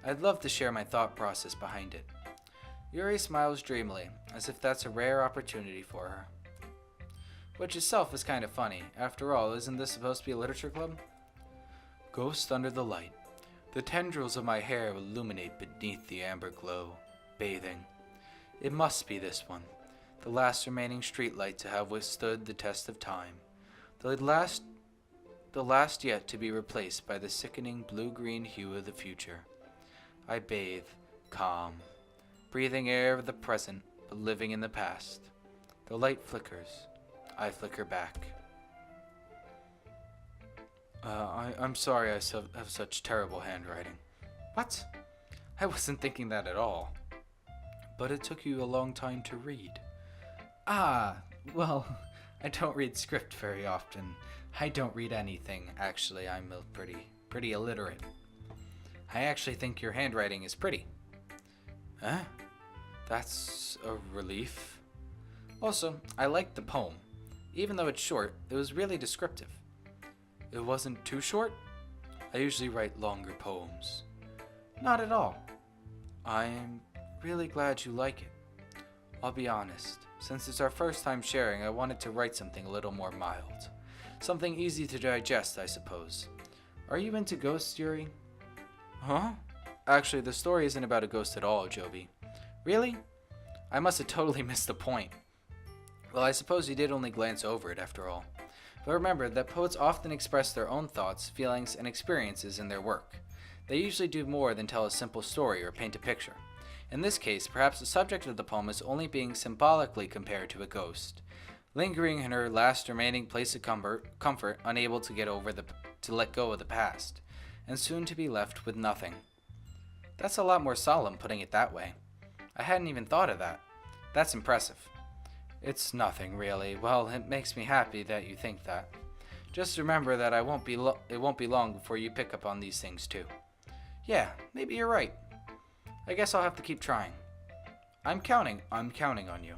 I'd love to share my thought process behind it. Yuri smiles dreamily, as if that's a rare opportunity for her. Which itself is kind of funny. After all, isn't this supposed to be a literature club? Ghost under the light. The tendrils of my hair illuminate beneath the amber glow, bathing. It must be this one, the last remaining streetlight to have withstood the test of time. The last yet to be replaced by the sickening blue-green hue of the future. I bathe, calm, breathing air of the present, but living in the past. The light flickers. I flicker back. I'm sorry I have such terrible handwriting. What? I wasn't thinking that at all. But it took you a long time to read. Well, I don't read script very often. I don't read anything, actually. I'm pretty illiterate. I actually think your handwriting is pretty. Huh? That's a relief. Also, I liked the poem. Even though it's short, it was really descriptive. It wasn't too short? I usually write longer poems. Not at all. I'm really glad you like it. I'll be honest, since it's our first time sharing, I wanted to write something a little more mild. Something easy to digest, I suppose. Are you into ghosts, Yuri? Huh? Actually, the story isn't about a ghost at all, Joby. Really? I must have totally missed the point. Well, I suppose you did only glance over it after all. But remember that poets often express their own thoughts, feelings, and experiences in their work. They usually do more than tell a simple story or paint a picture. In this case, perhaps the subject of the poem is only being symbolically compared to a ghost, lingering in her last remaining place of comfort, unable to let go of the past, and soon to be left with nothing. That's a lot more solemn, putting it that way. I hadn't even thought of that. That's impressive. It's nothing, really. Well, it makes me happy that you think that. Just remember that it won't be long before you pick up on these things too. Yeah, maybe you're right. I guess I'll have to keep trying. I'm counting on you.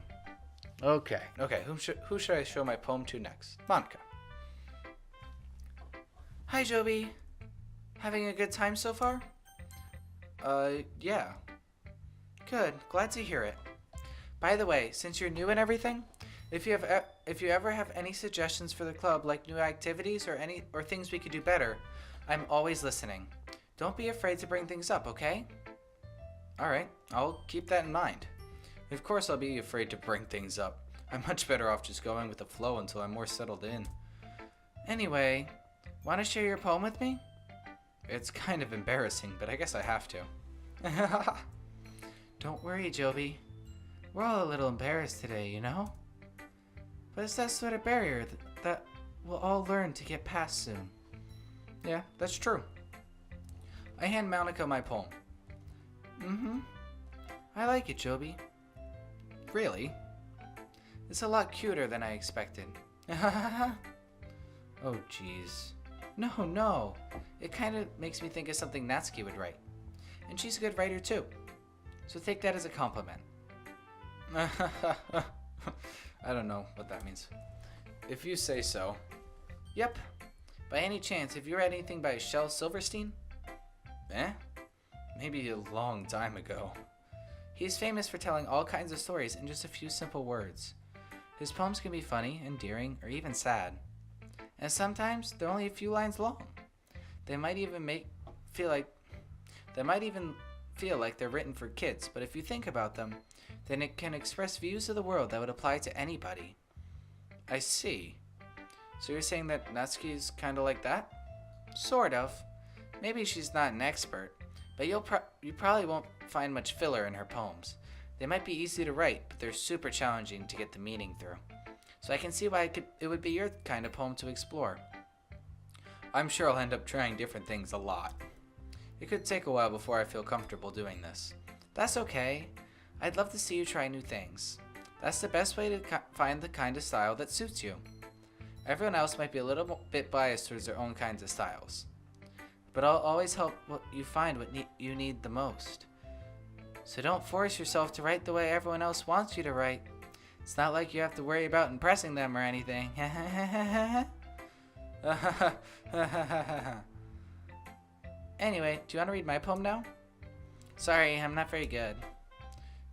Okay. Okay, who should I show my poem to next? Monica. Hi, Joby. Having a good time so far? Yeah. Good, glad to hear it. By the way, since you're new and everything, if you ever have any suggestions for the club, like new activities or things we could do better, I'm always listening. Don't be afraid to bring things up, okay? Alright, I'll keep that in mind. Of course I'll be afraid to bring things up. I'm much better off just going with the flow until I'm more settled in. Anyway, want to share your poem with me? It's kind of embarrassing, but I guess I have to. Don't worry, Joby. We're all a little embarrassed today, you know? But it's that sort of barrier that we'll all learn to get past soon. Yeah, that's true. I hand Monica my poem. I like it, Joby. Really? It's a lot cuter than I expected. Oh, jeez. No. It kind of makes me think of something Natsuki would write. And she's a good writer, too. So take that as a compliment. I don't know what that means. If you say so. Yep. By any chance, have you read anything by Shel Silverstein? Maybe a long time ago. He's famous for telling all kinds of stories in just a few simple words. His poems can be funny, endearing, or even sad. And sometimes they're only a few lines long. They might even feel like they're written for kids, but if you think about them, then it can express views of the world that would apply to anybody. I see. So you're saying that Natsuki is kind of like that? Sort of. Maybe she's not an expert, but you probably won't find much filler in her poems. They might be easy to write, but they're super challenging to get the meaning through. So I can see why it would be your kind of poem to explore. I'm sure I'll end up trying different things a lot. It could take a while before I feel comfortable doing this. That's okay. I'd love to see you try new things. That's the best way to find the kind of style that suits you. Everyone else might be a little bit biased towards their own kinds of styles. But I'll always help you find what you need the most. So don't force yourself to write the way everyone else wants you to write. It's not like you have to worry about impressing them or anything. Anyway, do you want to read my poem now? Sorry, I'm not very good.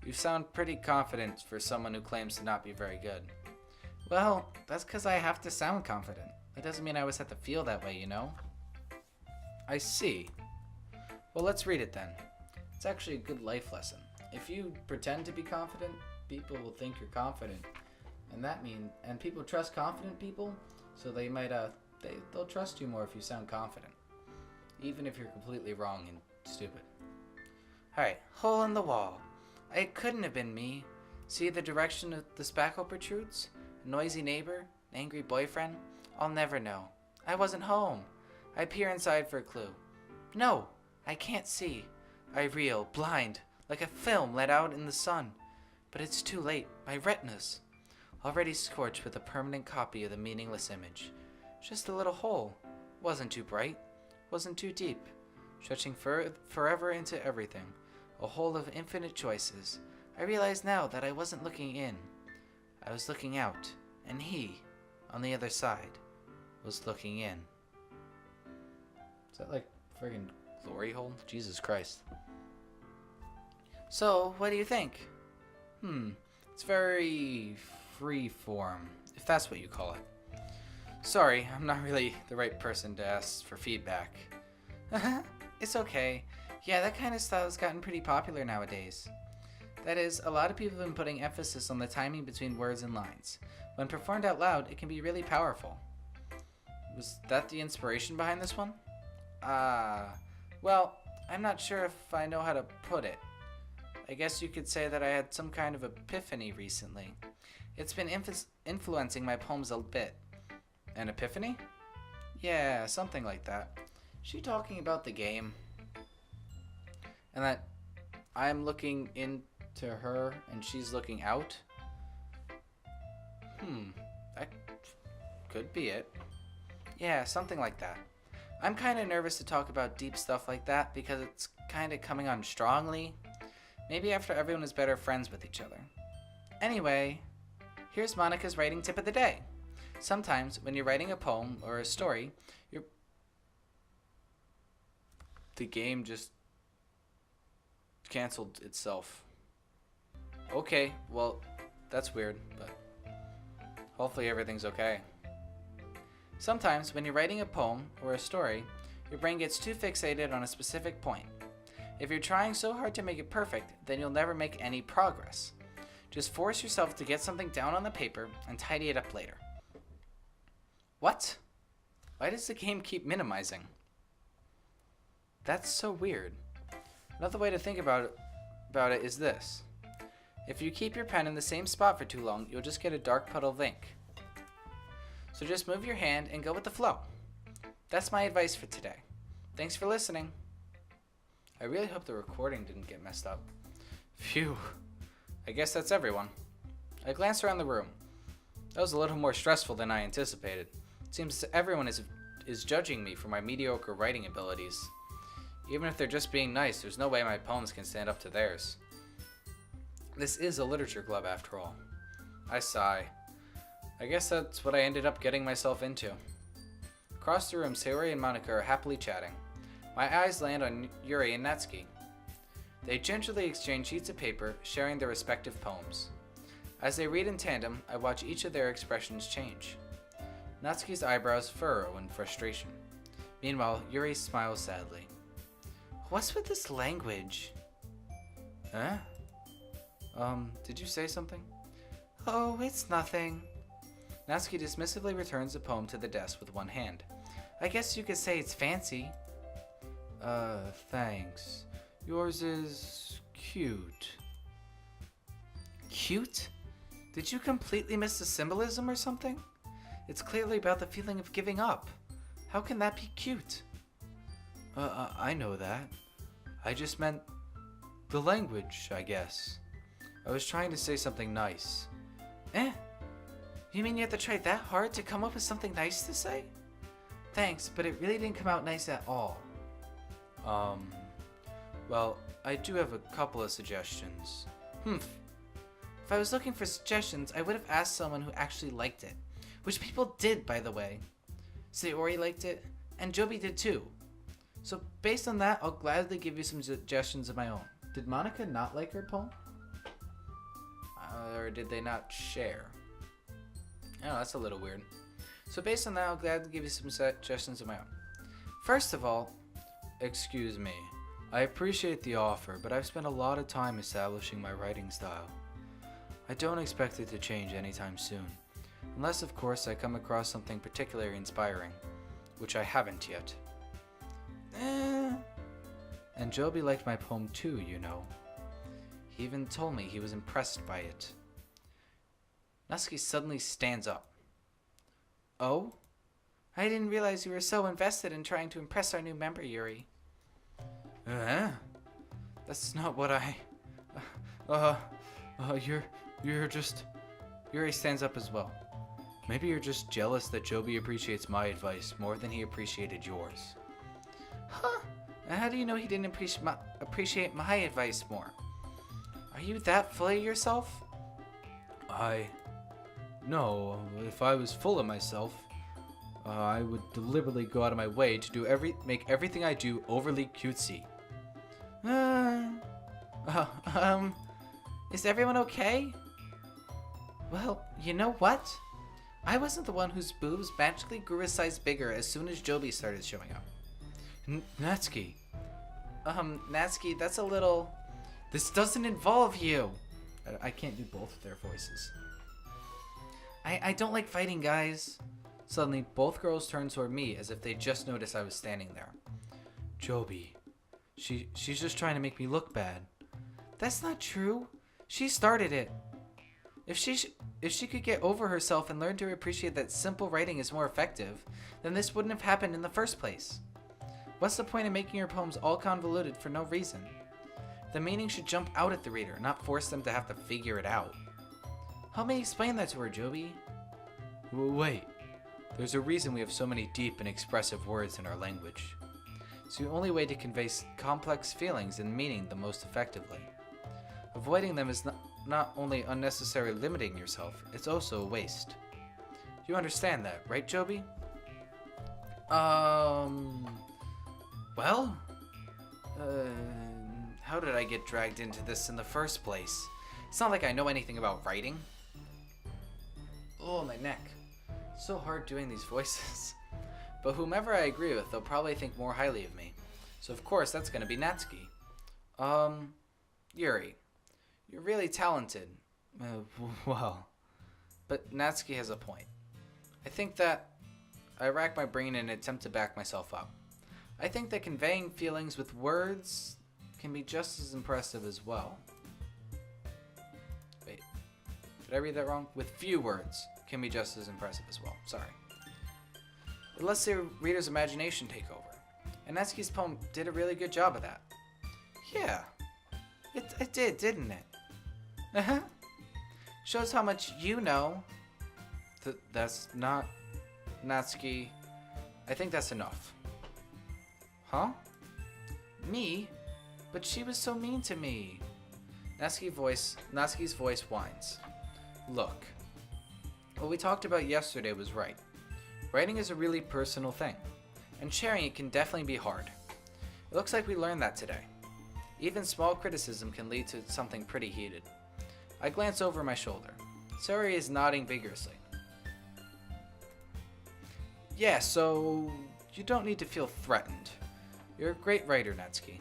You sound pretty confident for someone who claims to not be very good. Well, that's because I have to sound confident. That doesn't mean I always have to feel that way, you know? I see. Well, let's read it then. It's actually a good life lesson. If you pretend to be confident, people will think you're confident. And people trust confident people, so they might they'll trust you more if you sound confident. Even if you're completely wrong and stupid. Alright, hole in the wall. It couldn't have been me. See the direction of the spackle protrudes? A noisy neighbor? An angry boyfriend? I'll never know. I wasn't home. I peer inside for a clue. No, I can't see. I reel, blind, like a film let out in the sun. But it's too late. My retinas. Already scorched with a permanent copy of the meaningless image. Just a little hole. Wasn't too bright. Wasn't too deep. Stretching forever into everything. A hole of infinite choices. I realize now that I wasn't looking in. I was looking out. And he, on the other side, was looking in. Is that like friggin' glory hole? Jesus Christ. So, what do you think? It's very free form, if that's what you call it. Sorry, I'm not really the right person to ask for feedback. It's okay. Yeah, that kind of style has gotten pretty popular nowadays. That is, a lot of people have been putting emphasis on the timing between words and lines. When performed out loud, it can be really powerful. Was that the inspiration behind this one? Well, I'm not sure if I know how to put it. I guess you could say that I had some kind of epiphany recently. It's been influencing my poems a bit. An epiphany? Yeah, something like that. Is she talking about the game? And that I'm looking into her and she's looking out? That could be it. Yeah, something like that. I'm kind of nervous to talk about deep stuff like that because it's kind of coming on strongly. Maybe after everyone is better friends with each other. Anyway, here's Monica's writing tip of the day. Sometimes when you're writing a poem or a story, the game just canceled itself. Okay, well, that's weird, but hopefully everything's okay. Sometimes when you're writing a poem or a story, your brain gets too fixated on a specific point. If you're trying so hard to make it perfect, then you'll never make any progress. Just force yourself to get something down on the paper and tidy it up later. What? Why does the game keep minimizing? That's so weird. Another way to think about it is this. If you keep your pen in the same spot for too long, you'll just get a dark puddle of ink. So just move your hand and go with the flow. That's my advice for today. Thanks for listening. I really hope the recording didn't get messed up. Phew. I guess that's everyone. I glanced around the room. That was a little more stressful than I anticipated. It seems everyone is judging me for my mediocre writing abilities. Even if they're just being nice, there's no way my poems can stand up to theirs. This is a literature club after all. I sigh. I guess that's what I ended up getting myself into. Across the room, Sayori and Monica are happily chatting. My eyes land on Yuri and Natsuki. They gingerly exchange sheets of paper, sharing their respective poems. As they read in tandem, I watch each of their expressions change. Natsuki's eyebrows furrow in frustration. Meanwhile, Yuri smiles sadly. What's with this language? Huh? Did you say something? Oh, it's nothing. Natsuki dismissively returns the poem to the desk with one hand. I guess you could say it's fancy. Thanks. Yours is cute. Cute? Did you completely miss the symbolism or something? It's clearly about the feeling of giving up. How can that be cute? I know that. I just meant the language, I guess. I was trying to say something nice. You mean you have to try that hard to come up with something nice to say? Thanks, but it really didn't come out nice at all. Well, I do have a couple of suggestions. If I was looking for suggestions, I would have asked someone who actually liked it. Which people did, by the way. Sayori liked it, and Joby did too. So based on that, I'll gladly give you some suggestions of my own. Did Monica not like her poem? Or did they not share? Oh, that's a little weird. So based on that, I'll gladly give you some suggestions of my own. First of all, excuse me. I appreciate the offer, but I've spent a lot of time establishing my writing style. I don't expect it to change anytime soon. Unless, of course, I come across something particularly inspiring, which I haven't yet. And Joby liked my poem too, you know. He even told me he was impressed by it. Natsuki suddenly stands up. Oh? I didn't realize you were so invested in trying to impress our new member, Yuri. That's not what I... You're just... Yuri stands up as well. Maybe you're just jealous that Joby appreciates my advice more than he appreciated yours. Huh? And how do you know he didn't appreciate my advice more? Are you that full of yourself? No, if I was full of myself, I would deliberately go out of my way to make everything I do overly cutesy. Is everyone okay? Well, you know what? I wasn't the one whose boobs magically grew a size bigger as soon as Joby started showing up. Natsuki. Natsuki, that's a little... This doesn't involve you. I can't do both of their voices. I don't like fighting, guys. Suddenly, both girls turned toward me as if they just noticed I was standing there. Joby. She's just trying to make me look bad. That's not true. She started it. If she could get over herself and learn to appreciate that simple writing is more effective, then this wouldn't have happened in the first place. What's the point of making your poems all convoluted for no reason? The meaning should jump out at the reader, not force them to have to figure it out. Help me explain that to her, Joby. Wait. There's a reason we have so many deep and expressive words in our language. It's the only way to convey complex feelings and meaning the most effectively. Avoiding them is not only unnecessarily limiting yourself, it's also a waste. You understand that, right, Joby? Well? How did I get dragged into this in the first place? It's not like I know anything about writing. Oh, my neck. It's so hard doing these voices. But whomever I agree with, they'll probably think more highly of me. So of course, that's gonna be Natsuki. Yuri. You're really talented. Well. But Natsuki has a point. I think that I rack my brain in an attempt to back myself up. I think that conveying feelings with words can be just as impressive as well. Wait, did I read that wrong? With few words can be just as impressive as well. Sorry. It lets the reader's imagination take over. And Natsuki's poem did a really good job of that. Yeah, it did, didn't it? Uh-huh. Shows how much you know. That's not... Natsuki, I think that's enough. Huh? Me? But she was so mean to me. Natsuki's voice whines. Look, what we talked about yesterday was right. Writing is a really personal thing, and sharing it can definitely be hard. It looks like we learned that today. Even small criticism can lead to something pretty heated. I glance over my shoulder. Sayori is nodding vigorously. Yeah, so you don't need to feel threatened. You're a great writer, Natsuki.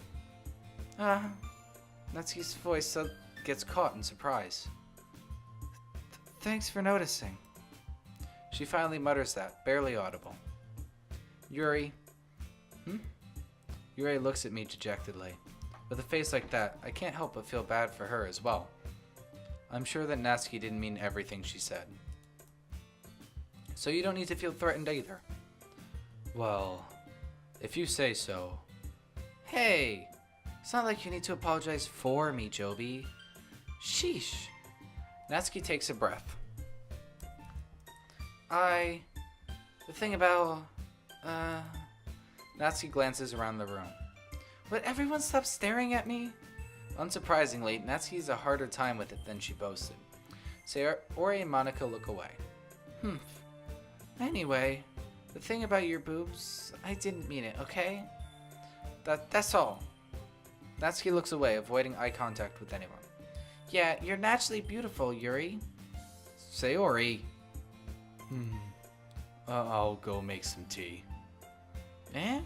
Natsuki's voice gets caught in surprise. Thanks for noticing. She finally mutters that, barely audible. Yuri. Yuri looks at me dejectedly. With a face like that, I can't help but feel bad for her as well. I'm sure that Natsuki didn't mean everything she said. So you don't need to feel threatened either. Well, if you say so. Hey! It's not like you need to apologize for me, Joby. Sheesh. Natsuki takes a breath. The thing about... Natsuki glances around the room. Would everyone stop staring at me? Unsurprisingly, Natsuki has a harder time with it than she boasted. Sayori and Monica look away. Anyway, the thing about your boobs, I didn't mean it, okay? That's all. Natsuki looks away, avoiding eye contact with anyone. Yeah, you're naturally beautiful, Yuri. Sayori. I'll go make some tea. Eh?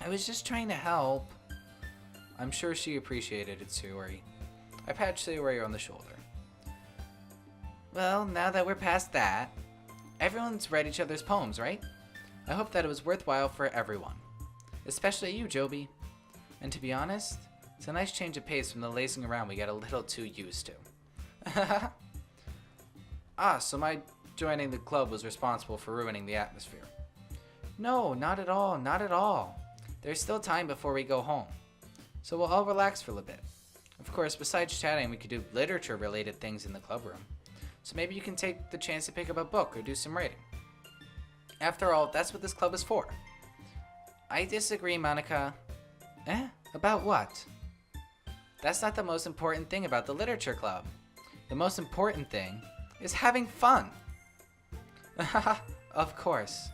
I was just trying to help. I'm sure she appreciated it, Sayori. I patched Sayori on the shoulder. Well, now that we're past that, everyone's read each other's poems, right? I hope that it was worthwhile for everyone. Especially you, Joby. And to be honest, it's a nice change of pace from the lazing around we got a little too used to. So my joining the club was responsible for ruining the atmosphere. No, not at all, not at all. There's still time before we go home. So we'll all relax for a little bit. Of course, besides chatting, we could do literature-related things in the club room. So maybe you can take the chance to pick up a book or do some writing. After all, that's what this club is for. I disagree, Monica. About what? That's not the most important thing about the literature club. The most important thing is having fun. Of course.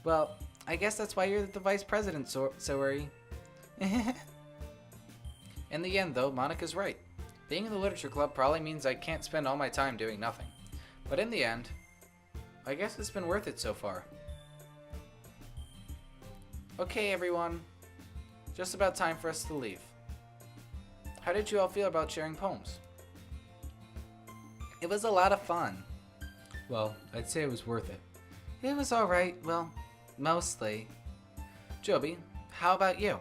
Well, I guess that's why you're the vice president, Sayori. In the end, though, Monica's right. Being in the literature club probably means I can't spend all my time doing nothing. But in the end, I guess it's been worth it so far. Okay, everyone. Just about time for us to leave. How did you all feel about sharing poems? It was a lot of fun. Well, I'd say it was worth it. It was alright, well, mostly. Joby, how about you?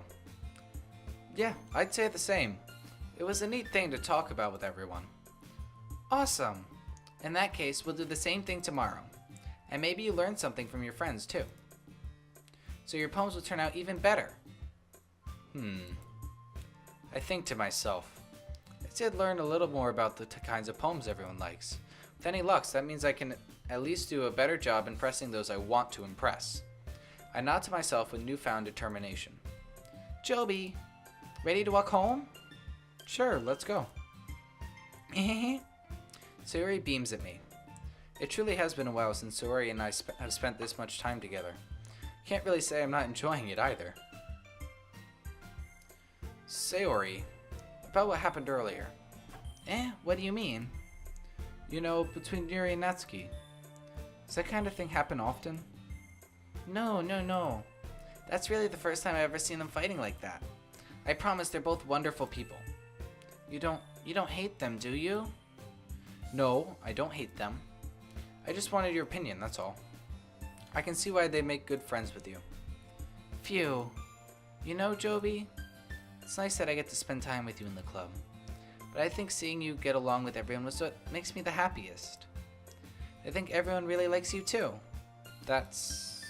Yeah, I'd say the same. It was a neat thing to talk about with everyone. Awesome. In that case, we'll do the same thing tomorrow. And maybe you learned something from your friends, too. So your poems will turn out even better. I think to myself, I did learn a little more about the kinds of poems everyone likes. With any luck, that means I can at least do a better job impressing those I want to impress. I nod to myself with newfound determination. Joby, ready to walk home? Sure, let's go. Sayori beams at me. It truly has been a while since Sayori and I have spent this much time together. Can't really say I'm not enjoying it either. Sayori, about what happened earlier. What do you mean? You know, between Yuri and Natsuki. Does that kind of thing happen often? No. That's really the first time I've ever seen them fighting like that. I promise they're both wonderful people. You don't hate them, do you? No, I don't hate them. I just wanted your opinion, that's all. I can see why they make good friends with you. Phew. You know, Joby, it's nice that I get to spend time with you in the club. But I think seeing you get along with everyone was what makes me the happiest. I think everyone really likes you too. That's...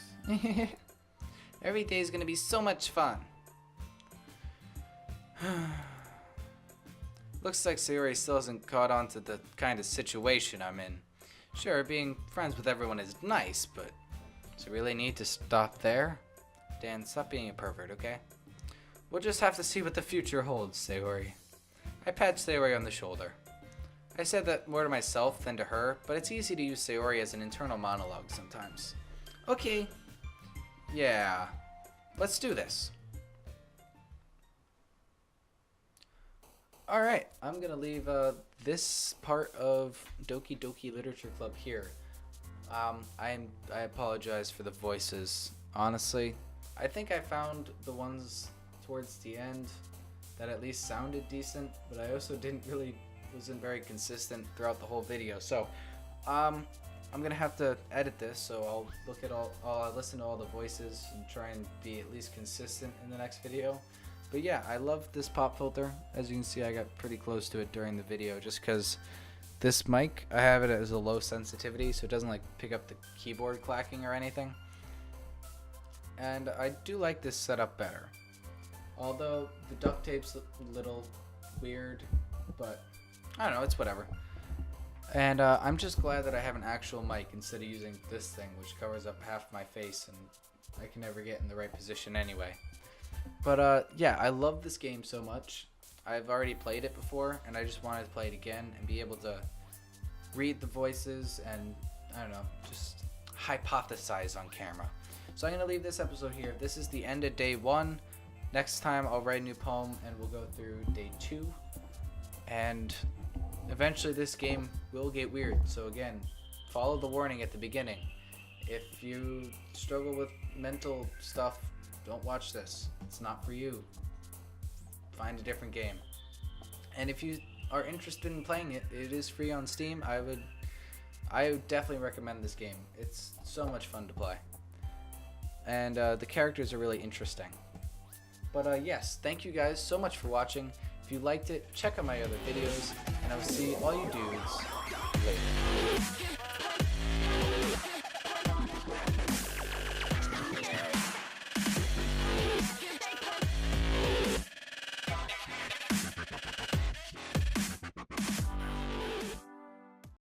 Every day is gonna be so much fun. Looks like Sayori still hasn't caught on to the kind of situation I'm in. Sure, being friends with everyone is nice, but does it really need to stop there? Dan, stop being a pervert, okay? We'll just have to see what the future holds, Sayori. I patted Sayori on the shoulder. I said that more to myself than to her, but it's easy to use Sayori as an internal monologue sometimes. Okay. Yeah. Let's do this. Alright, I'm gonna leave this part of Doki Doki Literature Club here. I apologize for the voices. Honestly, I think I found the ones towards the end that at least sounded decent, but I also wasn't very consistent throughout the whole video. So, I'm gonna have to edit this, so I'll listen to all the voices and try and be at least consistent in the next video. But yeah, I love this pop filter. As you can see, I got pretty close to it during the video just because this mic, I have it as a low sensitivity, so it doesn't like pick up the keyboard clacking or anything. And I do like this setup better. Although the duct tape's a little weird, but I don't know, it's whatever. And I'm just glad that I have an actual mic instead of using this thing, which covers up half my face and I can never get in the right position anyway. But yeah, I love this game so much. I've already played it before, and I just wanted to play it again and be able to read the voices and, I don't know, just hypothesize on camera. So I'm going to leave this episode here. This is the end of day 1. Next time I'll write a new poem and we'll go through day 2. And eventually this game will get weird. So again, follow the warning at the beginning. If you struggle with mental stuff, don't watch this. It's not for you. Find a different game. And if you are interested in playing it, it is free on Steam. I would definitely recommend this game. It's so much fun to play. And the characters are really interesting. But yes, thank you guys so much for watching. If you liked it, check out my other videos, and I will see all you dudes later.